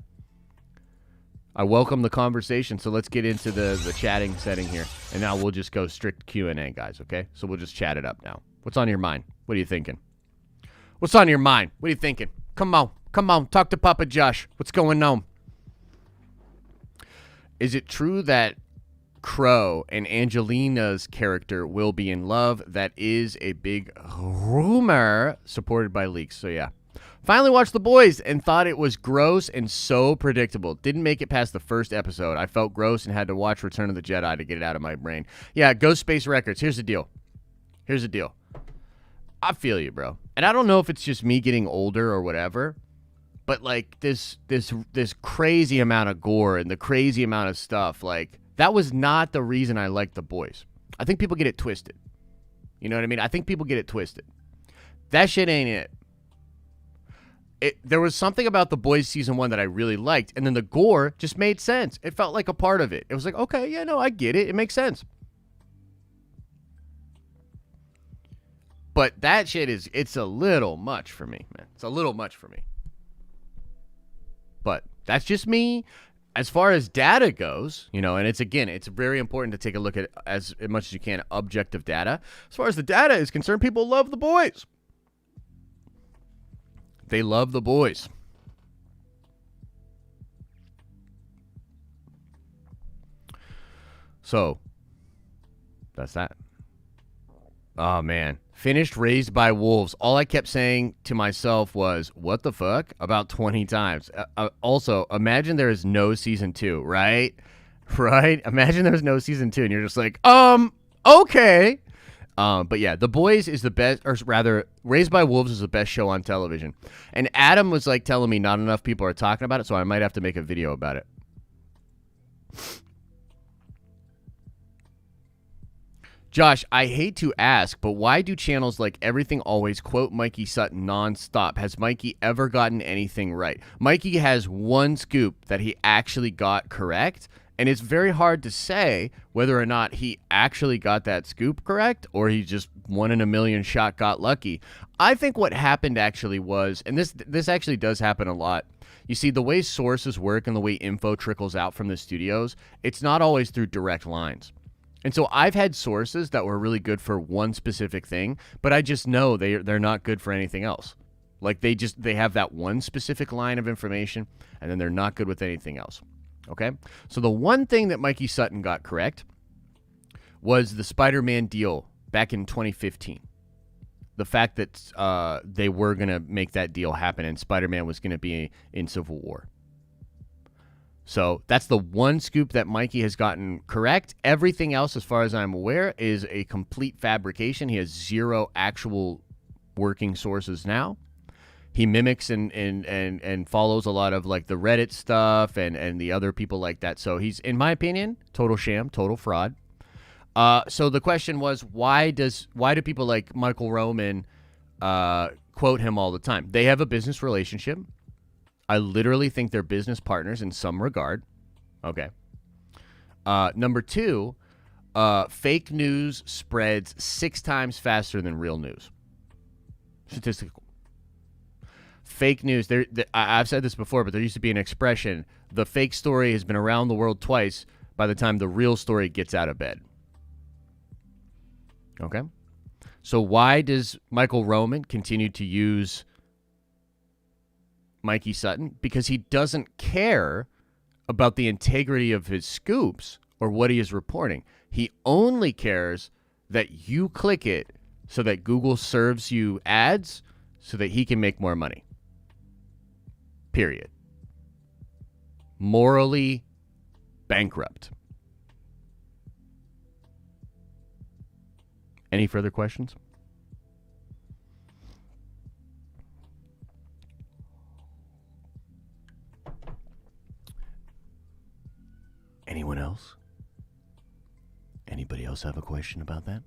conversation. So let's get into the chatting setting here. And now we'll just go strict Q&A, guys, okay? So we'll just chat it up now. What's on your mind? What are you thinking? What's on your mind? What are you thinking? Come on. Talk to Papa Josh. What's going on? Is it true that Crow and Angelina's character will be in love? That is a big rumor supported by leaks. So yeah. Finally watched The Boys and thought it was gross and so predictable. Didn't make it past the first episode. I felt gross and had to watch Return of the Jedi to get it out of my brain. Yeah, Ghost Space Records. Here's the deal. I feel you, bro. And I don't know if it's just me getting older or whatever, but like this crazy amount of gore and the crazy amount of stuff, like that was not the reason I liked The Boys. I think people get it twisted. You know what I mean? I think people get it twisted. That shit ain't it. There was something about The Boys season 1 that I really liked, and then the gore just made sense. It felt like a part of it. It was like, okay, yeah, no, I get it. It makes sense. But that shit it's a little much for me, man. It's a little much for me. But that's just me. as far as data goes, you know, and it's very important to take a look at as much as you can objective data. As far as the data is concerned, people love the boys. They love the boys. So, that's that. Oh, man. Finished Raised by Wolves. All I kept saying to myself was, what the fuck? About 20 times. Also, imagine there is no season 2, right? Right? Imagine there's no season 2, and you're just like, okay. But yeah, The Boys is the best, or rather, Raised by Wolves is the best show on television. And Adam was like telling me not enough people are talking about it, so I might have to make a video about it. Josh, I hate to ask, but why do channels like Everything Always quote Mikey Sutton nonstop? Has Mikey ever gotten anything right? Mikey has one scoop that he actually got correct, and it's very hard to say whether or not he actually got that scoop correct or he just 1 in a million shot got lucky. I think what happened actually was, and this actually does happen a lot, you see, the way sources work and the way info trickles out from the studios, it's not always through direct lines. And so I've had sources that were really good for one specific thing, but I just know they're not good for anything else. Like they have that one specific line of information, and then they're not good with anything else. Okay? So the one thing that Mikey Sutton got correct was the Spider-Man deal back in 2015. The fact that they were going to make that deal happen and Spider-Man was going to be in Civil War. So that's the one scoop that Mikey has gotten correct. Everything else, as far as I'm aware, is a complete fabrication. He has zero actual working sources now. He mimics and follows a lot of like the Reddit stuff and the other people like that. So he's, in my opinion, total sham, total fraud. So the question was, why do people like Michael Roman quote him all the time? They have a business relationship. I literally think they're business partners in some regard. Okay. Number 2, fake news spreads 6 times faster than real news. Statistical. Fake news, I've said this before, but there used to be an expression, the fake story has been around the world twice by the time the real story gets out of bed. Okay? So why does Michael Roman continue to use Mikey Sutton? Because he doesn't care about the integrity of his scoops or what he is reporting. He only cares that you click it so that Google serves you ads so that he can make more money. Period. Morally bankrupt. Any further questions? Anyone else? Anybody else have a question about that?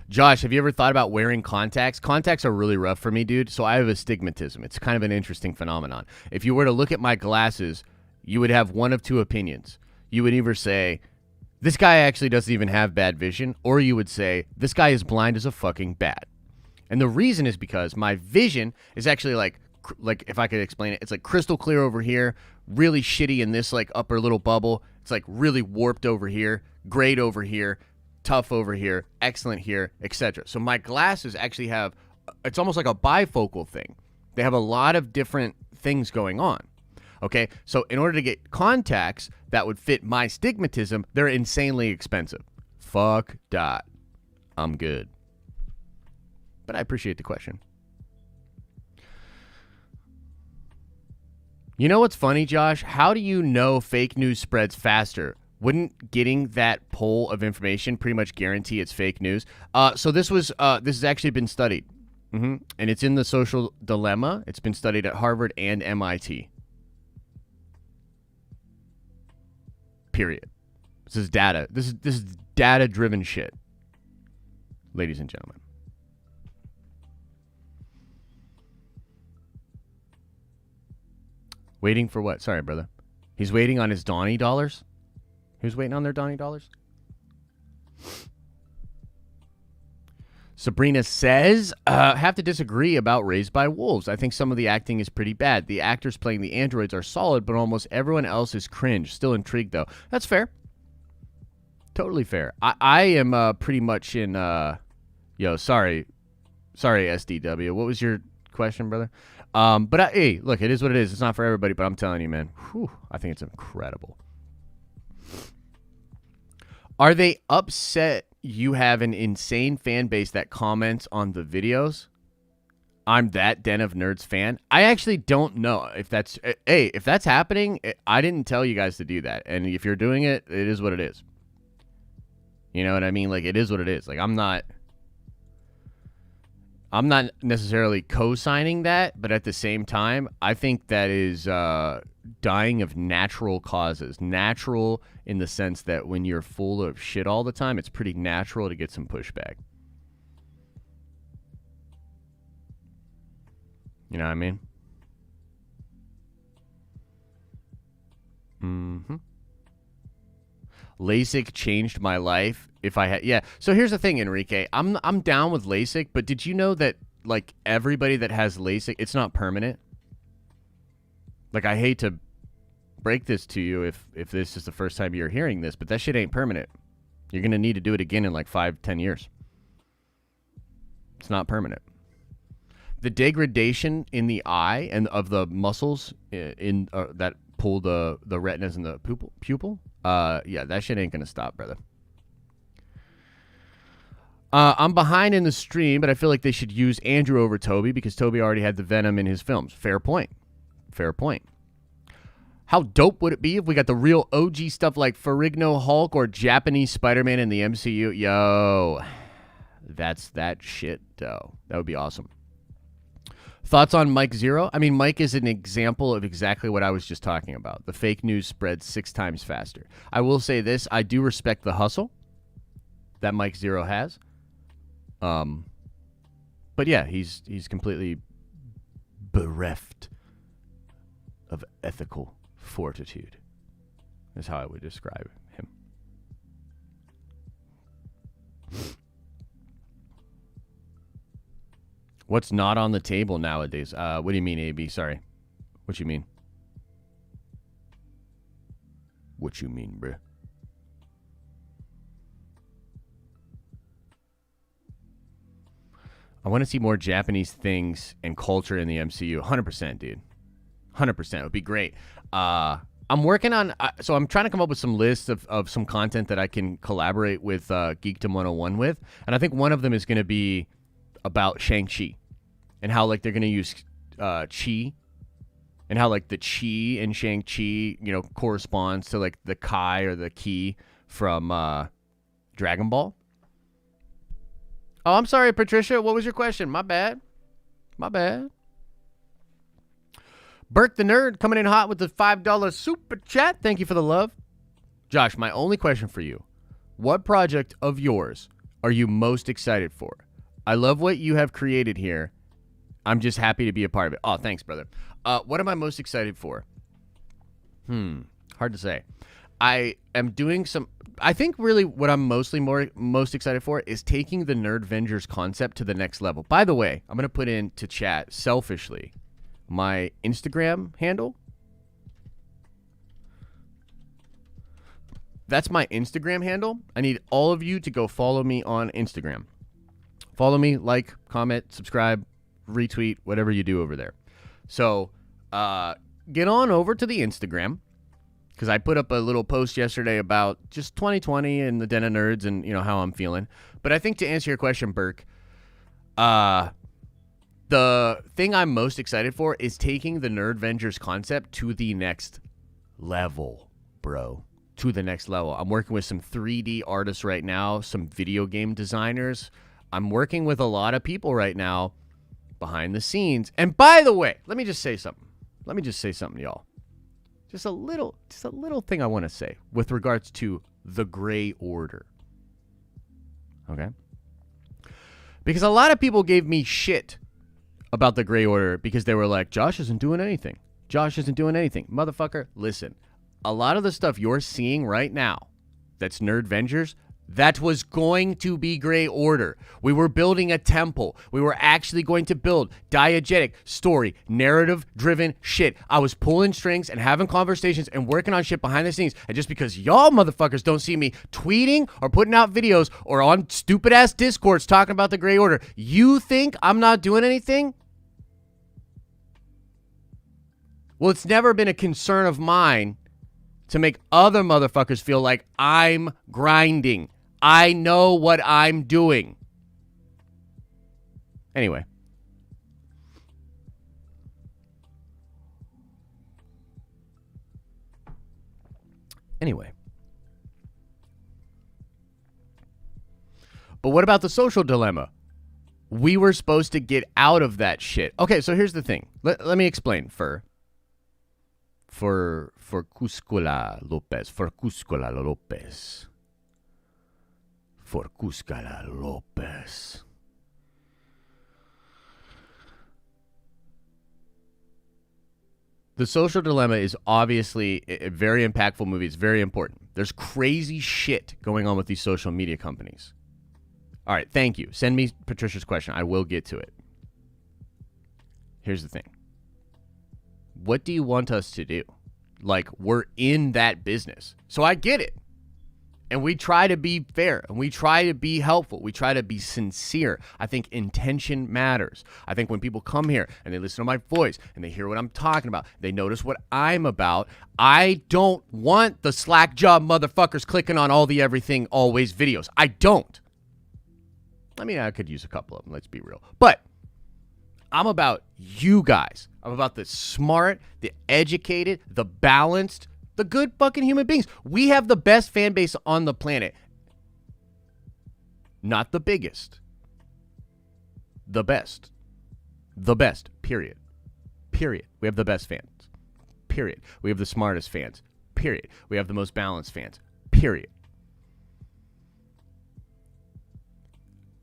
Josh, have you ever thought about wearing contacts? Contacts are really rough for me, dude. So I have astigmatism. It's kind of an interesting phenomenon. If you were to look at my glasses, you would have one of two opinions. You would either say, this guy actually doesn't even have bad vision, or you would say, this guy is blind as a fucking bat. And the reason is because my vision is actually like if I could explain it, it's like crystal clear over here, really shitty in this like upper little bubble. It's like really warped over here, great over here, tough over here, excellent here, etc. So my glasses actually have, it's almost like a bifocal thing. They have a lot of different things going on. Okay, so in order to get contacts that would fit my stigmatism, they're insanely expensive. Fuck that. I'm good. But I appreciate the question. You know what's funny, Josh? How do you know fake news spreads faster? Wouldn't getting that poll of information pretty much guarantee it's fake news? So this has actually been studied. And it's in the Social Dilemma. It's been studied at Harvard and MIT. Period. This is data. This is data-driven shit, ladies and gentlemen. Waiting for what? Sorry, brother. He's waiting on his Donnie dollars? Who's waiting on their Donnie dollars? Sabrina says, have to disagree about Raised by Wolves. I think some of the acting is pretty bad. The actors playing the androids are solid, but almost everyone else is cringe. Still intrigued, though. That's fair. Totally fair. I am pretty much in, sorry, SDW. What was your question, brother? Hey, look, it is what it is. It's not for everybody, but I'm telling you, man, I think it's incredible. Are they upset you have an insane fan base that comments on the videos? I'm that Den of Nerds fan. I actually don't know if that's happening. I didn't tell you guys to do that. And if you're doing it, it is what it is. You know what I mean? Like, it is what it is. Like, I'm not necessarily co-signing that, but at the same time, I think that is dying of natural causes. Natural in the sense that when you're full of shit all the time, it's pretty natural to get some pushback. You know what I mean? Mm-hmm. LASIK changed my life. If I had, yeah. So here's the thing, Enrique. I'm down with LASIK, but did you know that like everybody that has LASIK, it's not permanent? Like, I hate to break this to you if this is the first time you're hearing this, but that shit ain't permanent. You're gonna need to do it again in like 5-10 years. It's not permanent. The degradation in the eye and of the muscles in that pull the retinas and the pupil. Yeah, that shit ain't gonna stop, brother. I'm behind in the stream, but I feel like they should use Andrew over Toby because Toby already had the Venom in his films. Fair point. Fair point. How dope would it be if we got the real OG stuff like Ferrigno Hulk or Japanese Spider-Man in the MCU? Yo, that's that shit, though. That would be awesome. Thoughts on Mike Zero? I mean, Mike is an example of exactly what I was just talking about. The fake news spreads 6 times faster. I will say this. I do respect the hustle that Mike Zero has. But yeah, he's completely bereft of ethical fortitude. Is how I would describe him. What's not on the table nowadays? What do you mean, AB? Sorry. What you mean? What you mean, bruh? I want to see more Japanese things and culture in the MCU. 100%, dude. 100%. It would be great. I'm working on... so I'm trying to come up with some lists of some content that I can collaborate with Geekdom 101 with. And I think one of them is going to be about Shang-Chi. And how, like, they're going to use chi. And how, like, the chi in Shang-Chi, you know, corresponds to, like, the Kai or the Ki from Dragon Ball. Oh, I'm sorry, Patricia. What was your question? My bad. My bad. Burke the Nerd coming in hot with the $5 super chat. Thank you for the love. Josh, my only question for you. What project of yours are you most excited for? I love what you have created here. I'm just happy to be a part of it. Oh, thanks, brother. What am I most excited for? Hard to say. I am doing some... I think really what I'm most excited for is taking the Nerdvengers concept to the next level. By the way, I'm going to put into chat, selfishly, my Instagram handle. That's my Instagram handle. I need all of you to go follow me on Instagram. Follow me, like, comment, subscribe, retweet, whatever you do over there. So get on over to the Instagram. Because I put up a little post yesterday about just 2020 and the Den of Nerds and, you know, how I'm feeling. But I think to answer your question, Burke, the thing I'm most excited for is taking the Nerdvengers concept to the next level, bro. To the next level. I'm working with some 3D artists right now, some video game designers. I'm working with a lot of people right now behind the scenes. And by the way, let me just say something. Y'all. Just a little thing I want to say with regards to the Gray Order. Okay? Because a lot of people gave me shit about the Gray Order because they were like, Josh isn't doing anything. Motherfucker, listen. A lot of the stuff you're seeing right now that's Nerdvengers, That was going to be Grey Order. We were building a temple. We were actually going to build diegetic, story, narrative-driven shit. I was pulling strings and having conversations and working on shit behind the scenes. And just because y'all motherfuckers don't see me tweeting or putting out videos or on stupid-ass Discords talking about the Grey Order, you think I'm not doing anything? Well, it's never been a concern of mine to make other motherfuckers feel like I'm grinding. I know what I'm doing. Anyway. But what about the social dilemma? We were supposed to get out of that shit. Okay, so here's the thing. Let me explain for Cuscola Lopez. For Cuscola Lopez. For Cuscola Lopez. The Social Dilemma is obviously a very impactful movie. It's very important. There's crazy shit going on with these social media companies. All right, thank you. Send me Patricia's question. I will get to it. Here's the thing. What do you want us to do? Like, we're in that business. So I get it. And we try to be fair. And we try to be helpful. We try to be sincere. I think intention matters. I think when people come here and they listen to my voice and they hear what I'm talking about, they notice what I'm about, I don't want the slack job motherfuckers clicking on all the everything always videos. I don't. I mean, I could use a couple of them. Let's be real. But I'm about you guys. I'm about the smart, the educated, the balanced, the good fucking human beings. We have the best fan base on the planet. Not the biggest. The best. The best, period. Period. We have the best fans. Period. We have the smartest fans. Period. We have the most balanced fans. Period.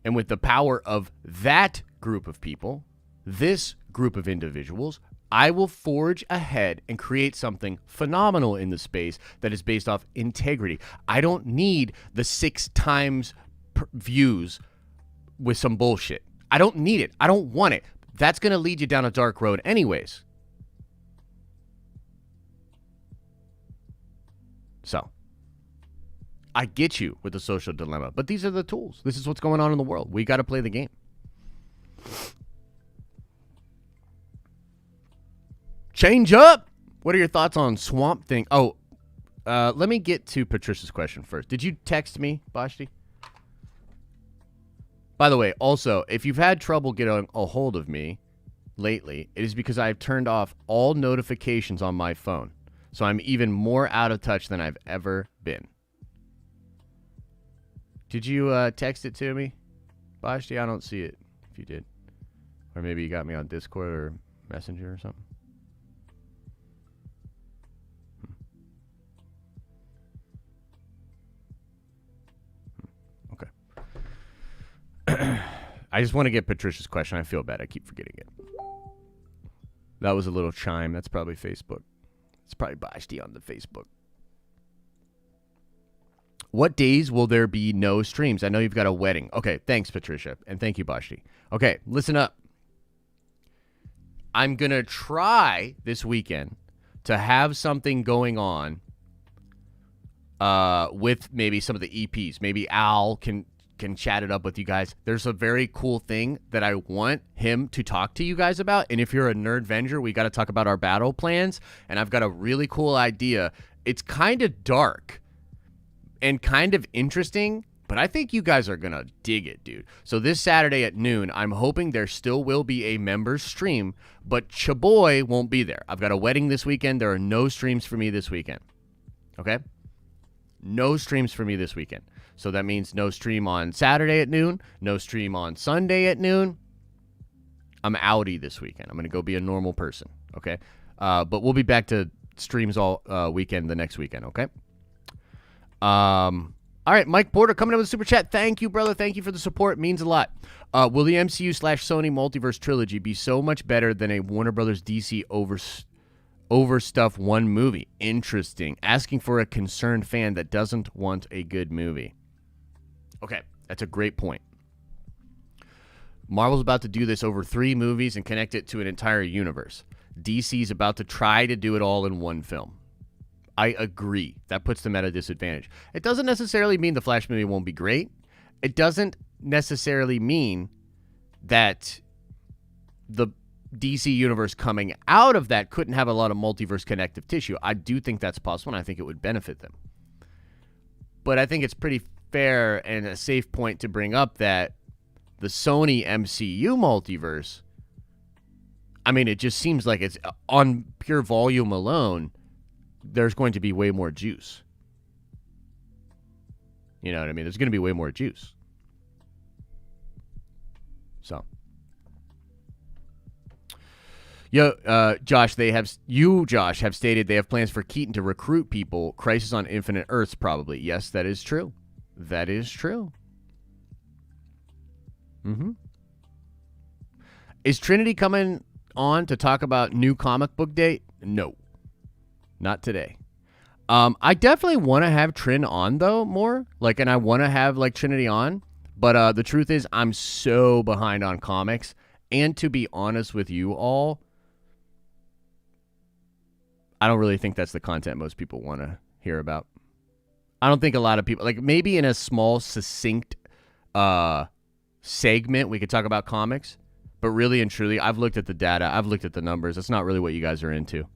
And with the power of that group of people, this group of individuals, I will forge ahead and create something phenomenal in the space that is based off integrity. I don't need the 6 times views with some bullshit. I don't need it. I don't want it. That's going to lead you down a dark road anyways. So, I get you with the social dilemma, but these are the tools. This is what's going on in the world. We got to play the game. Change up. What are your thoughts on Swamp Thing? Oh, let me get to Patricia's question first. Did you text me, Bashti? By the way, also, if you've had trouble getting a hold of me lately, it is because I've turned off all notifications on my phone. So I'm even more out of touch than I've ever been. Did you text it to me, Bashti? I don't see it if you did. Or maybe you got me on Discord or Messenger or something. I just want to get Patricia's question. I feel bad. I keep forgetting it. That was a little chime. That's probably Facebook. It's probably Bashti on the Facebook. What days will there be no streams? I know you've got a wedding. Okay, thanks, Patricia. And thank you, Bashti. Okay, listen up. I'm going to try this weekend to have something going on with maybe some of the EPs. Maybe Al can chat it up with you guys. There's a very cool thing that I want him to talk to you guys about. And if you're a Nerd Venger, we got to talk about our battle plans. And I've got a really cool idea. It's kind of dark and kind of interesting, but I think you guys are going to dig it, dude. So this Saturday at noon, I'm hoping there still will be a members stream, but Chaboy won't be there. I've got a wedding this weekend. There are no streams for me this weekend. Okay? No streams for me this weekend. So that means no stream on Saturday at noon, no stream on Sunday at noon. I'm outie this weekend. I'm going to go be a normal person, okay? But we'll be back to streams all weekend the next weekend, okay? All right, Mike Porter coming in with a super chat. Thank you, brother. Thank you for the support. It means a lot. Will the MCU/Sony multiverse trilogy be so much better than a Warner Brothers DC overstuff one movie? Interesting. Asking for a concerned fan that doesn't want a good movie. Okay, that's a great point. Marvel's about to do this over 3 movies and connect it to an entire universe. DC's about to try to do it all in one film. I agree. That puts them at a disadvantage. It doesn't necessarily mean the Flash movie won't be great. It doesn't necessarily mean that the DC universe coming out of that couldn't have a lot of multiverse connective tissue. I do think that's possible, and I think it would benefit them. But I think it's pretty fair and a safe point to bring up that the Sony MCU multiverse, I mean, it just seems like it's on pure volume alone, there's going to be way more juice. You know what I mean? There's going to be way more juice. So, Josh, Josh, have stated they have plans for Keaton to recruit people. Crisis on Infinite Earths, probably. Yes, that is true. That is true. Mm-hmm. Is Trinity coming on to talk about new comic book date? No. Not today. I definitely want to have Trin on, though, more. And I want to have, Trinity on. But the truth is, I'm so behind on comics. And to be honest with you all, I don't really think that's the content most people want to hear about. I don't think a lot of people, maybe in a small, succinct segment, we could talk about comics. But really and truly, I've looked at the data. I've looked at the numbers. That's not really what you guys are into.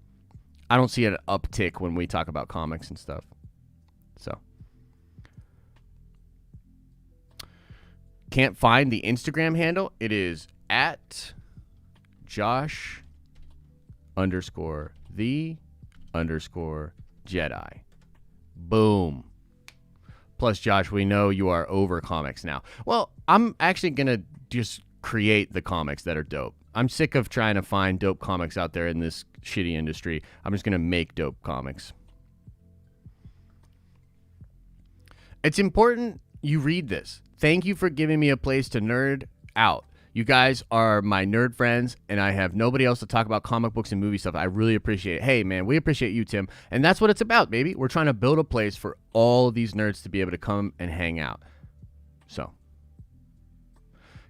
I don't see an uptick when we talk about comics and stuff. So. Can't find the Instagram handle. It is at Josh_the_Jedi. Boom. Plus, Josh, we know you are over comics now. Well, I'm actually going to just create the comics that are dope. I'm sick of trying to find dope comics out there in this shitty industry. I'm just going to make dope comics. It's important you read this. Thank you for giving me a place to nerd out. You guys are my nerd friends, and I have nobody else to talk about comic books and movie stuff. I really appreciate it. Hey, man, we appreciate you, Tim. And that's what it's about, baby. We're trying to build a place for all of these nerds to be able to come and hang out. So.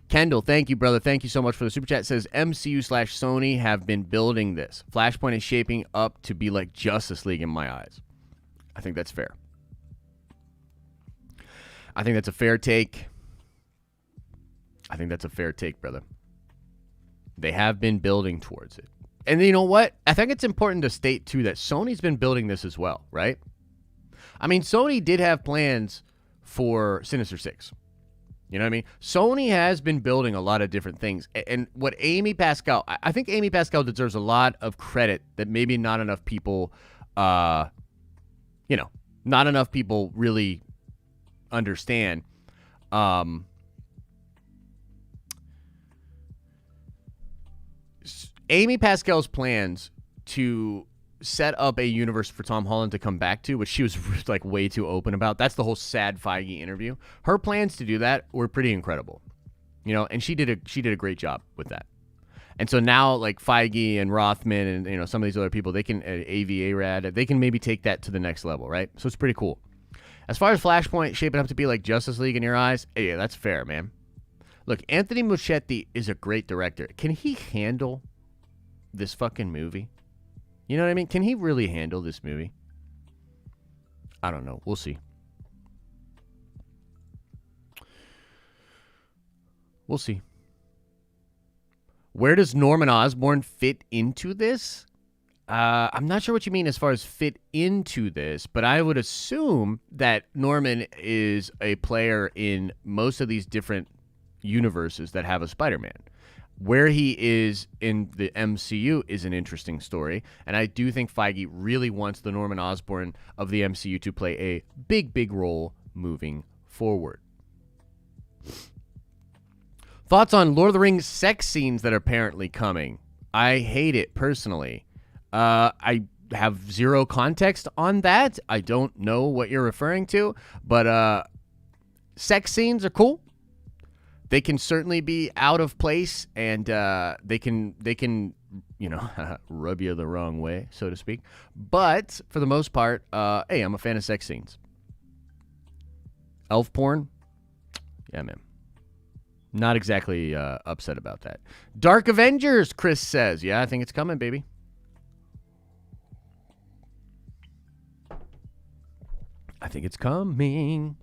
Kendall, thank you, brother. Thank you so much for the super chat. It says MCU/Sony have been building this. Flashpoint is shaping up to be like Justice League in my eyes. I think that's fair. I think that's a fair take. I think that's a fair take, brother. They have been building towards it. And you know what? I think it's important to state, too, that Sony's been building this as well, right? I mean, Sony did have plans for Sinister Six. You know what I mean? Sony has been building a lot of different things. And what Amy Pascal, I think Amy Pascal deserves a lot of credit that maybe not enough people, not enough people really understand. Amy Pascal's plans to set up a universe for Tom Holland to come back to, which she was way too open about. That's the whole sad Feige interview. Her plans to do that were pretty incredible, and she did a great job with that. And so now Feige and Rothman and some of these other people, they can AV-ARAD, they can maybe take that to the next level, right? So it's pretty cool. As far as Flashpoint shaping up to be like Justice League in your eyes, yeah, that's fair, man. Look, Anthony Muschietti is a great director. Can he handle this fucking movie? You know what I mean? Can he really handle this movie? I don't know. We'll see. We'll see. Where does Norman Osborn fit into this? I'm not sure what you mean as far as fit into this, but I would assume that Norman is a player in most of these different universes that have a Spider-Man. Where he is in the MCU is an interesting story, and I do think Feige really wants the Norman Osborn of the MCU to play a big, big role moving forward. Thoughts on Lord of the Rings sex scenes that are apparently coming? I hate it, personally. I have zero context on that. I don't know what you're referring to, but sex scenes are cool. They can certainly be out of place, and they can rub you the wrong way, so to speak. But for the most part, hey, I'm a fan of sex scenes. Elf porn, Yeah, man. Not exactly upset about that. Dark Avengers, Chris says. Yeah, I think it's coming, baby. I think it's coming.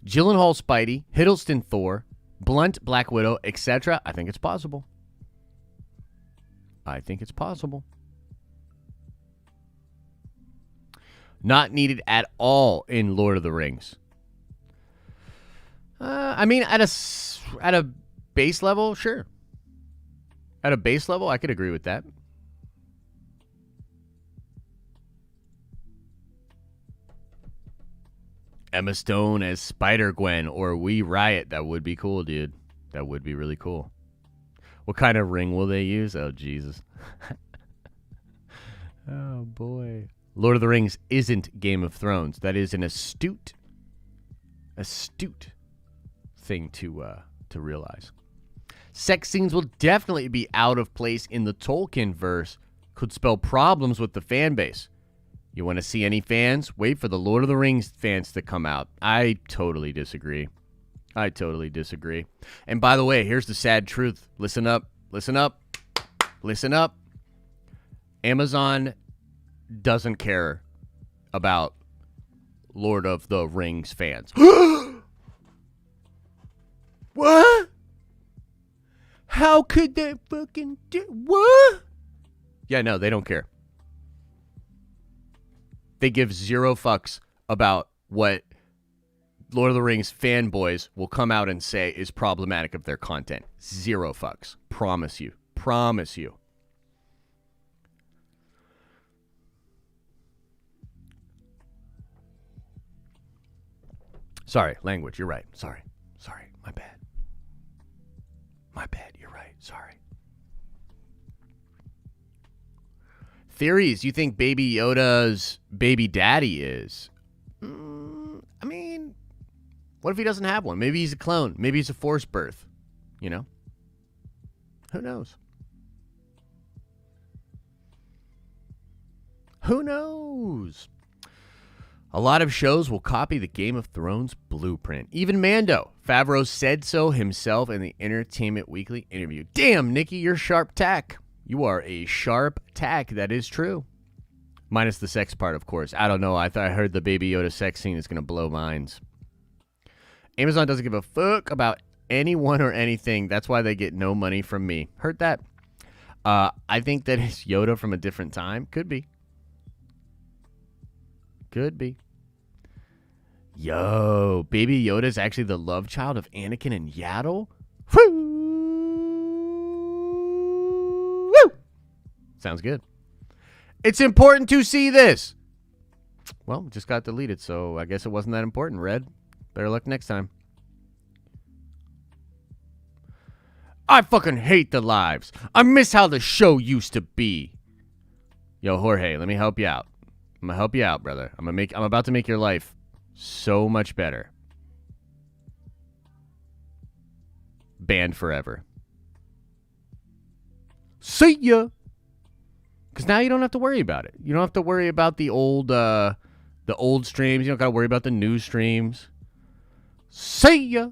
Gyllenhaal Spidey, Hiddleston Thor, Blunt Black Widow, etc. I think it's possible. I think it's possible. Not needed at all in Lord of the Rings. I mean, at a base level, sure. At a base level, I could agree with that. Emma Stone as Spider-Gwen or We Riot. That would be cool, dude. That would be really cool. What kind of ring will they use? Oh, Jesus. Oh, boy. Lord of the Rings isn't Game of Thrones. That is an astute thing to realize. Sex scenes will definitely be out of place in the Tolkien verse. Could spell problems with the fan base. You want to see any fans? Wait for the Lord of the Rings fans to come out. I totally disagree. And by the way, here's the sad truth. Listen up. Amazon doesn't care about Lord of the Rings fans. What? How could they fucking do what? Yeah, no, they don't care. They give zero fucks about what Lord of the Rings fanboys will come out and say is problematic of their content. Zero fucks. Promise you. Sorry, language. You're right. Sorry. My bad. You're right. Sorry. Theories. You think Baby Yoda's baby daddy is? I mean, what if he doesn't have one? Maybe he's a clone. Maybe he's a forced birth. You know? Who knows? A lot of shows will copy the Game of Thrones blueprint. Even Mando. Favreau said so himself in the Entertainment Weekly interview. Damn, Nikki, you're sharp tack. You are a sharp tack. That is true. Minus the sex part, of course. I don't know. I heard the Baby Yoda sex scene is going to blow minds. Amazon doesn't give a fuck about anyone or anything. That's why they get no money from me. Heard that? I think that it's Yoda from a different time. Could be. Yo, Baby Yoda is actually the love child of Anakin and Yaddle? Woo! Sounds good. It's important to see this. Well, just got deleted, so I guess it wasn't that important, Red. Better luck next time. I fucking hate the lives. I miss how the show used to be. Yo, Jorge, let me help you out. I'm gonna help you out, brother. I'm about to make your life so much better. Banned forever. See ya. Because now you don't have to worry about it. You don't have to worry about the old streams. You don't got to worry about the new streams. See ya.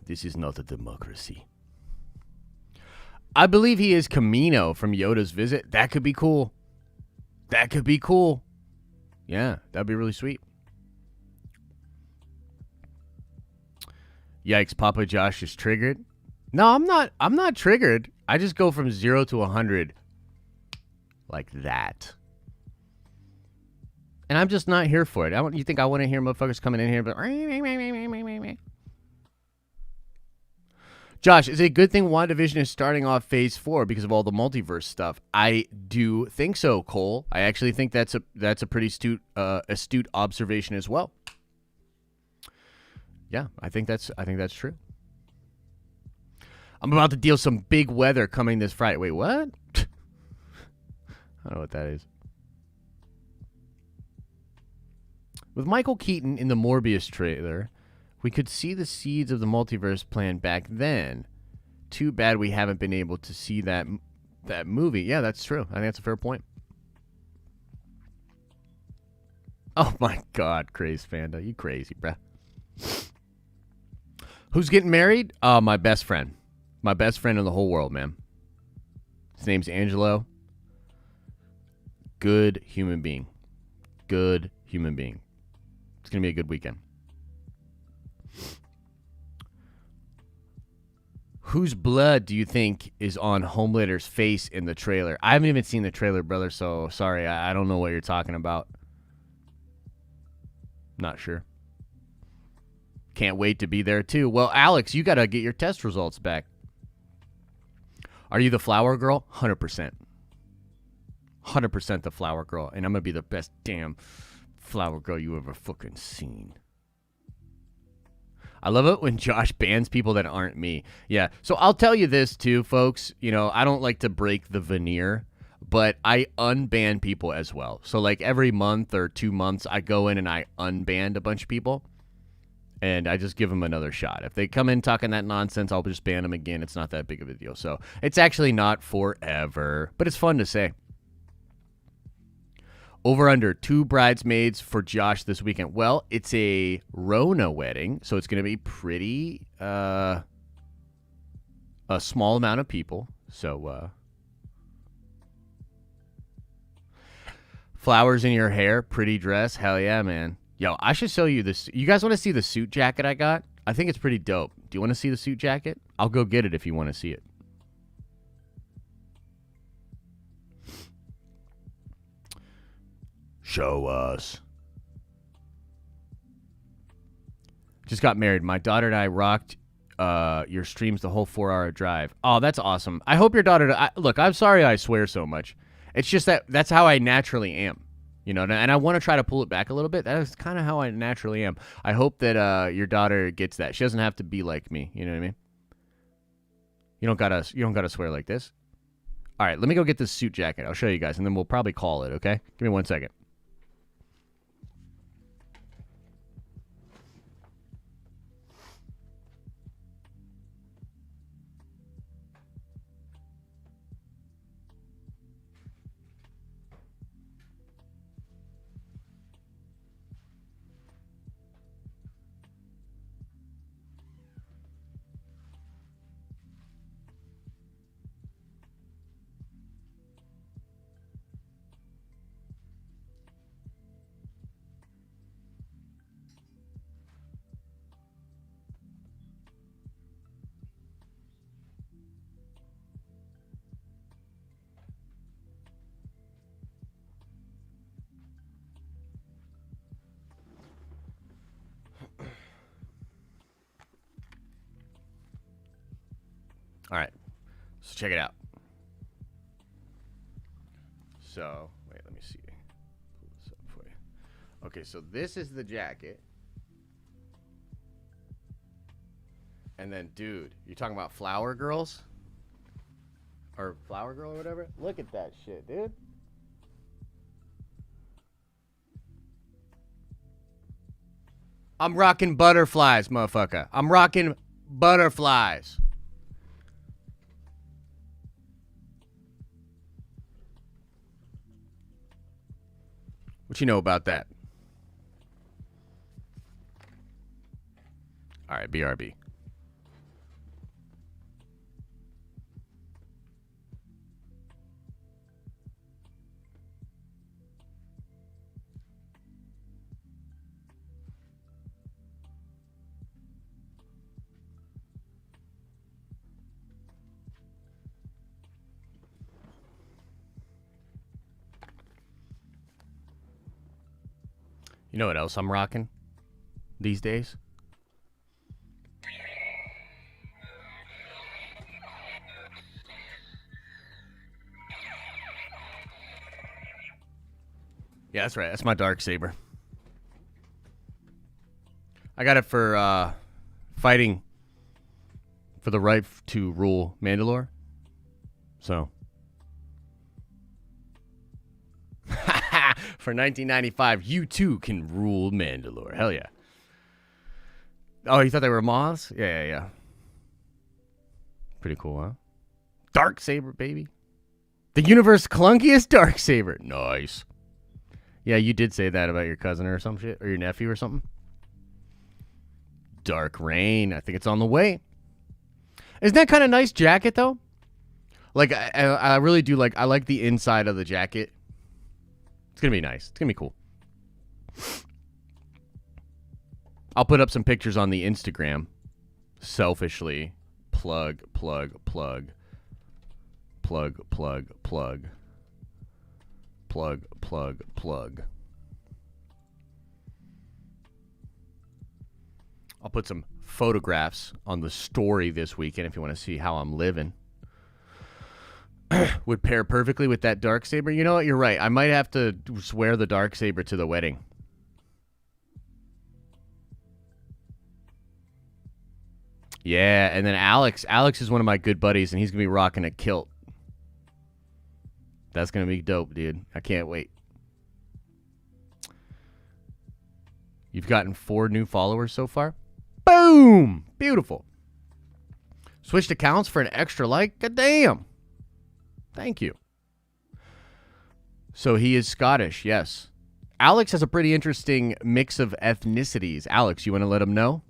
This is not a democracy. I believe he is Camino from Yoda's visit. That could be cool. Yeah, that'd be really sweet. Yikes, Papa Josh is triggered. No, I'm not triggered. I just go from 0 to 100 like that. And I'm just not here for it. You think I want to hear motherfuckers coming in here but Josh, is it a good thing WandaVision is starting off phase 4 because of all the multiverse stuff? I do think so, Cole. I actually think that's a pretty astute observation as well. Yeah, I think that's true. I'm about to deal some big weather coming this Friday. Wait, what? I don't know what that is. With Michael Keaton in the Morbius trailer, we could see the seeds of the multiverse plan back then. Too bad we haven't been able to see that That movie. Yeah, that's true. I think that's a fair point. Oh my God, Crazy Panda. You crazy, bruh. Who's getting married? My best friend. My best friend in the whole world, man. His name's Angelo. Good human being. Good human being. It's going to be a good weekend. Whose blood do you think is on Homelander's face in the trailer? I haven't even seen the trailer, brother, so sorry. I don't know what you're talking about. Not sure. Can't wait to be there, too. Well, Alex, you got to get your test results back. Are you the flower girl? 100%. 100% the flower girl. And I'm going to be the best damn flower girl you ever fucking seen. I love it when Josh bans people that aren't me. Yeah. So I'll tell you this, too, folks. You know, I don't like to break the veneer, but I unban people as well. So, like, every month or 2 months, I go in and I unban a bunch of people. And I just give them another shot. If they come in talking that nonsense, I'll just ban them again. It's not that big of a deal. So it's actually not forever, but it's fun to say. Over under 2 bridesmaids for Josh this weekend. Well, it's a Rona wedding, so it's going to be pretty a small amount of people. So flowers in your hair, pretty dress. Hell yeah, man. Yo, I should show you this. You guys want to see the suit jacket I got? I think it's pretty dope. Do you want to see the suit jacket? I'll go get it if you want to see it. Show us. Just got married. My daughter and I rocked your streams the whole 4-hour drive. Oh, that's awesome. I hope your daughter... look, I'm sorry I swear so much. It's just that's how I naturally am. You know, and I want to try to pull it back a little bit. That is kind of how I naturally am. I hope that your daughter gets that. She doesn't have to be like me. You know what I mean? You don't gotta swear like this. All right, let me go get this suit jacket. I'll show you guys, and then we'll probably call it. Okay? Give me 1 second. All right, so check it out. So, wait, let me see. Pull this up for you. Okay, so this is the jacket. And then, dude, you talking about flower girls? Or flower girl or whatever? Look at that shit, dude. I'm rocking butterflies, motherfucker. I'm rocking butterflies. What you know about that? All right, BRB. You know what else I'm rocking these days? Yeah, that's right. That's my dark saber. I got it for fighting for the right to rule Mandalore. So... For 1995, you too can rule Mandalore. Hell yeah. Oh, you thought they were moths? Yeah. Pretty cool, huh? Dark saber, baby. The universe's clunkiest Darksaber. Nice. Yeah, you did say that about your cousin or some shit, or your nephew or something. Dark Rain. I think it's on the way. Isn't that kind of nice jacket, though? Like, I really do like, I like the inside of the jacket. It's going to be nice. It's going to be cool. I'll put up some pictures on the Instagram. Selfishly. Plug. I'll put some photographs on the story this weekend if you want to see how I'm living. Would pair perfectly with that Darksaber. You know what? You're right. I might have to wear the Darksaber to the wedding. Yeah, and then Alex is one of my good buddies, and he's going to be rocking a kilt. That's going to be dope, dude. I can't wait. You've gotten 4 new followers so far? Boom! Beautiful. Switched accounts for an extra like? God damn. Thank you. So he is Scottish, yes. Alex has a pretty interesting mix of ethnicities. Alex, you want to let him know?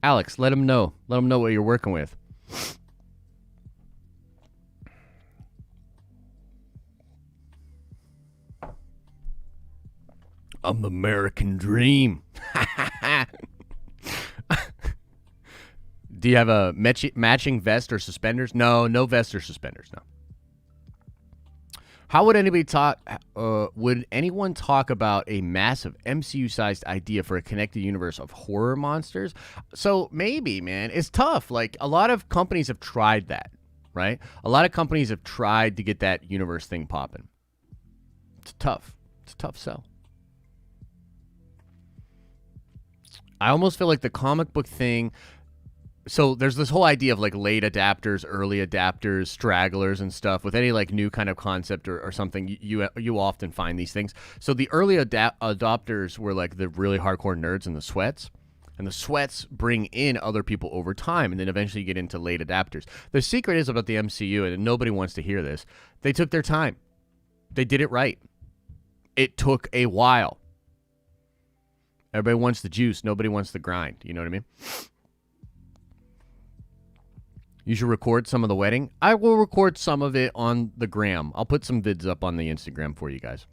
Alex, let him know. Let him know what you're working with. I'm the American dream. Do you have a matching vest or suspenders? No vest or suspenders, no. How would anybody talk? Would anyone talk about a massive MCU-sized idea for a connected universe of horror monsters? So maybe, man. It's tough. Like, a lot of companies have tried that, right? A lot of companies have tried to get that universe thing popping. It's tough. It's a tough sell. I almost feel like the comic book thing. So there's this whole idea of like late adapters, early adapters, stragglers and stuff. With any like new kind of concept or something, you often find these things. So the early adopters were like the really hardcore nerds and the sweats. And the sweats bring in other people over time, and then eventually you get into late adapters. The secret is about the MCU, and nobody wants to hear this. They took their time. They did it right. It took a while. Everybody wants the juice. Nobody wants the grind. You know what I mean? You should record some of the wedding. I will record some of it on the gram. I'll put some vids up on the Instagram for you guys.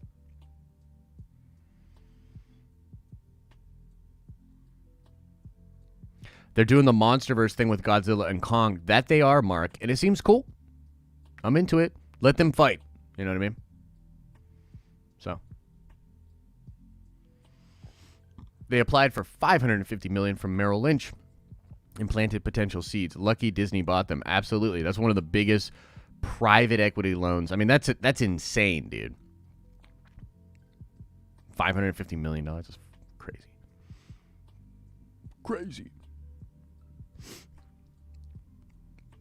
They're doing the MonsterVerse thing with Godzilla and Kong. That they are, Mark. And it seems cool. I'm into it. Let them fight. You know what I mean? So. They applied for $550 million from Merrill Lynch. Implanted potential seeds. Lucky Disney bought them. Absolutely. That's one of the biggest private equity loans. I mean, that's insane, dude. $550 million is crazy. Crazy.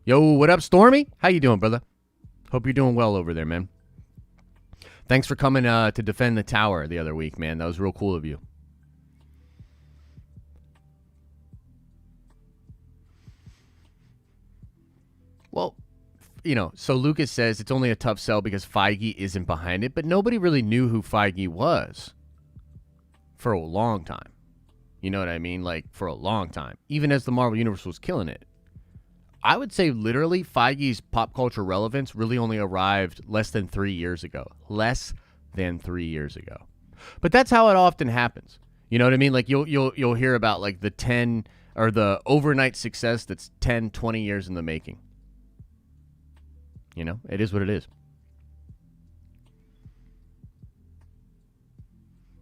Yo, what up, Stormy? How you doing, brother? Hope you're doing well over there, man. Thanks for coming to defend the tower the other week, man. That was real cool of you. Well, you know, so Lucas says it's only a tough sell because Feige isn't behind it, but nobody really knew who Feige was for a long time. You know what I mean? Like, for a long time. Even as the Marvel Universe was killing it. I would say literally Feige's pop culture relevance really only arrived less than 3 years ago. Less than 3 years ago. But that's how it often happens. You know what I mean? Like, you'll hear about, like, the 10 or the overnight success that's 10, 20 years in the making. You know, it is what it is.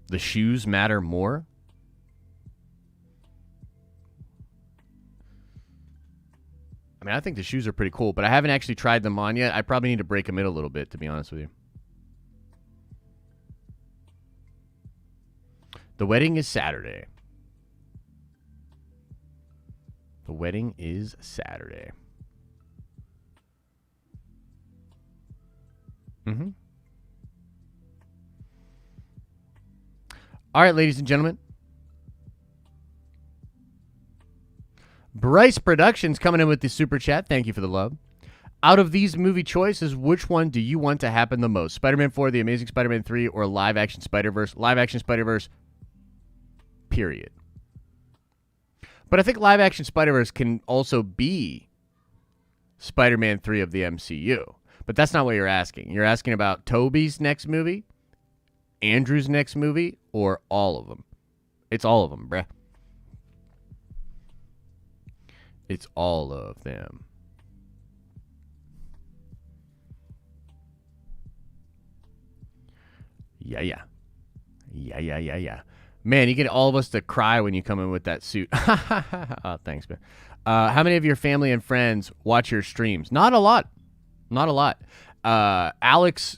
The shoes matter more. I mean, I think the shoes are pretty cool, but I haven't actually tried them on yet. I probably need to break them in a little bit, to be honest with you. The wedding is Saturday. The wedding is Saturday. Mm-hmm. All right, ladies and gentlemen. Bryce Productions coming in with the super chat. Thank you for the love. Out of these movie choices, which one do you want to happen the most? Spider-Man 4, The Amazing Spider-Man 3, or live-action Spider-Verse? Live-action Spider-Verse, period. But I think live-action Spider-Verse can also be Spider-Man 3 of the MCU. But that's not what you're asking. You're asking about Tobey's next movie, Andrew's next movie, or all of them. It's all of them, bruh. It's all of them. Yeah. Man, you get all of us to cry when you come in with that suit. Oh, thanks, man. How many of your family and friends watch your streams? Not a lot. Alex,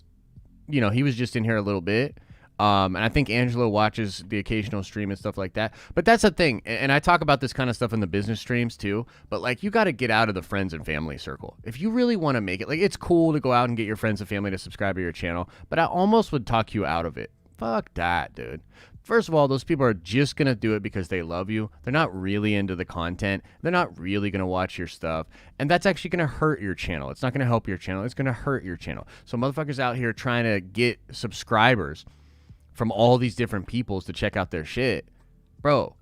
he was just in here a little bit. And I think Angelo watches the occasional stream and stuff like that. But that's the thing. And I talk about this kind of stuff in the business streams too. But like, you got to get out of the friends and family circle. If you really want to make it, like, it's cool to go out and get your friends and family to subscribe to your channel. But I almost would talk you out of it. Fuck that, dude. First of all, those people are just going to do it because they love you. They're not really into the content. They're not really going to watch your stuff. And that's actually going to hurt your channel. It's not going to help your channel. It's going to hurt your channel. So motherfuckers out here trying to get subscribers from all these different peoples to check out their shit. Bro,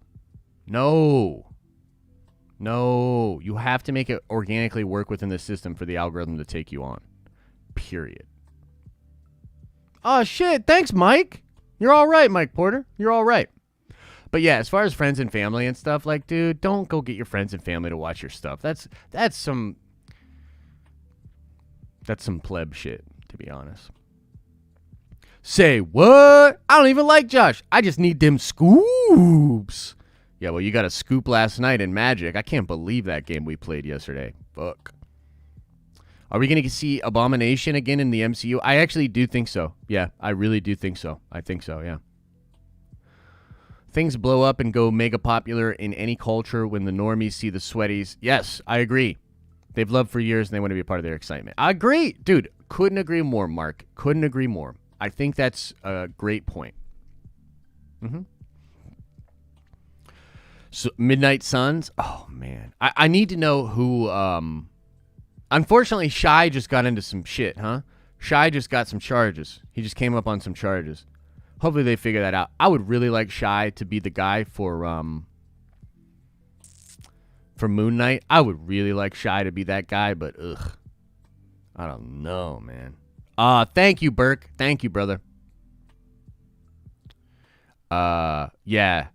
no. You have to make it organically work within the system for the algorithm to take you on. Period. Oh, shit. Thanks, Mike. You're all right, Mike Porter. You're all right. But yeah, as far as friends and family and stuff, like, dude, don't go get your friends and family to watch your stuff. That's some pleb shit, to be honest. Say what? I don't even like Josh. I just need them scoops. Yeah, well, you got a scoop last night in Magic. I can't believe that game we played yesterday. Fuck. Are we going to see Abomination again in the MCU? I actually do think so. Yeah, I really do think so. I think so, yeah. Things blow up and go mega popular in any culture when the normies see the sweaties. Yes, I agree. They've loved for years and they want to be a part of their excitement. I agree. Dude, couldn't agree more, Mark. Couldn't agree more. I think that's a great point. So, Midnight Suns. Oh, man. I need to know who... Unfortunately, Shy just got into some shit, huh? Shy just got some charges. He just came up on some charges. Hopefully they figure that out. I would really like Shy to be the guy for Moon Knight. I would really like Shy to be that guy, but ugh. I don't know, man. Thank you, Burke. Thank you, brother. Yeah.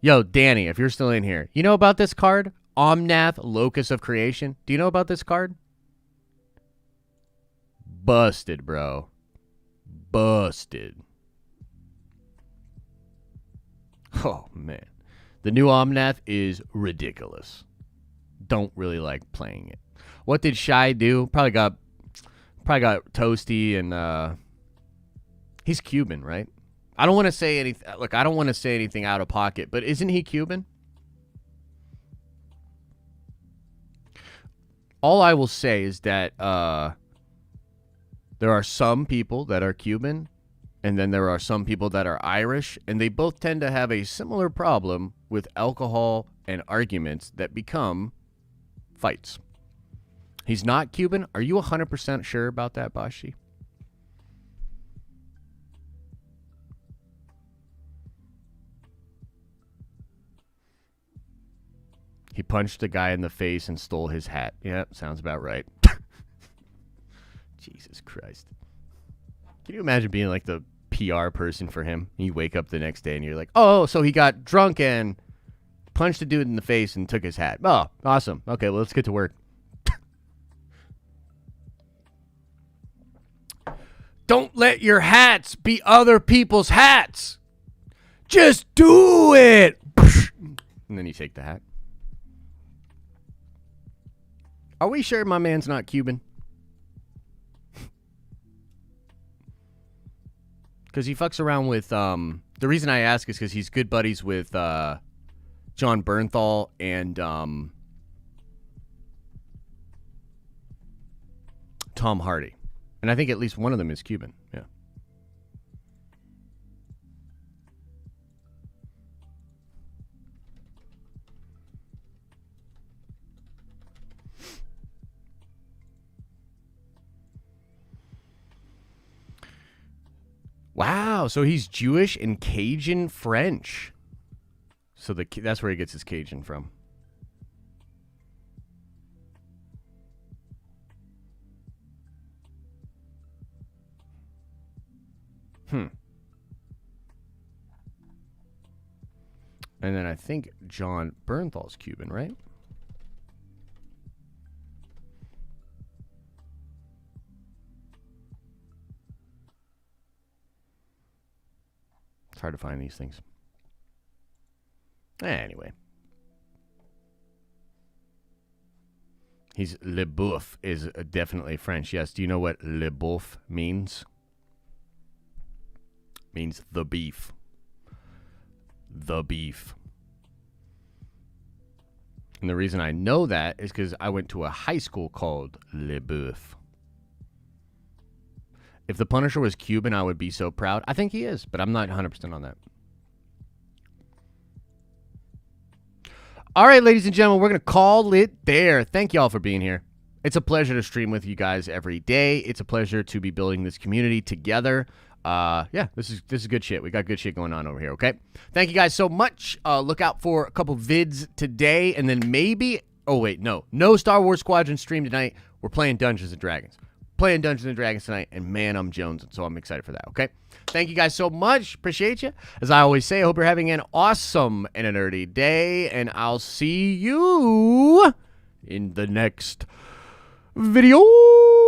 Yo, Danny, if you're still in here, you know about this card? Omnath, Locus of Creation. Do you know about this card? Busted, bro. Busted. Oh, man. The new Omnath is ridiculous. Don't really like playing it. What did Shy do? Probably got toasty and he's Cuban, right? I don't want to say anything. Look, I don't want to say anything out of pocket, but isn't he Cuban? All I will say is that there are some people that are Cuban, and then there are some people that are Irish, and they both tend to have a similar problem with alcohol and arguments that become fights. He's not Cuban. Are you 100% sure about that, Bashi? He punched a guy in the face and stole his hat. Yeah, sounds about right. Jesus Christ. Can you imagine being like the PR person for him? You wake up the next day and you're like, oh, so he got drunk and punched a dude in the face and took his hat. Oh, awesome. Okay, well, let's get to work. Don't let your hats be other people's hats. Just do it. And then you take the hat. Are we sure my man's not Cuban? Because he fucks around with, the reason I ask is because he's good buddies with John Bernthal and Tom Hardy. And I think at least one of them is Cuban, yeah. Wow, so he's Jewish and Cajun French. So that's where he gets his Cajun from. And then I think John Bernthal's Cuban, right? It's hard to find these things. Anyway. Le Boeuf is definitely French. Yes. Do you know what Le Boeuf means? Means the beef. The beef. And the reason I know that is because I went to a high school called Le Boeuf. If the Punisher was Cuban, I would be so proud. I think he is, but I'm not 100% on that. All right, ladies and gentlemen, we're going to call it there. Thank you all for being here. It's a pleasure to stream with you guys every day. It's a pleasure to be building this community together. Yeah, this is good shit. We got good shit going on over here, okay? Thank you guys so much. Look out for a couple vids today, and then maybe... Oh, wait, no. No Star Wars Squadron stream tonight. We're playing Dungeons & Dragons. Playing Dungeons & Dragons tonight, and man, I'm jonesing, so I'm excited for that, okay? Thank you guys so much. Appreciate you. As I always say, I hope you're having an awesome and a nerdy day, and I'll see you in the next video.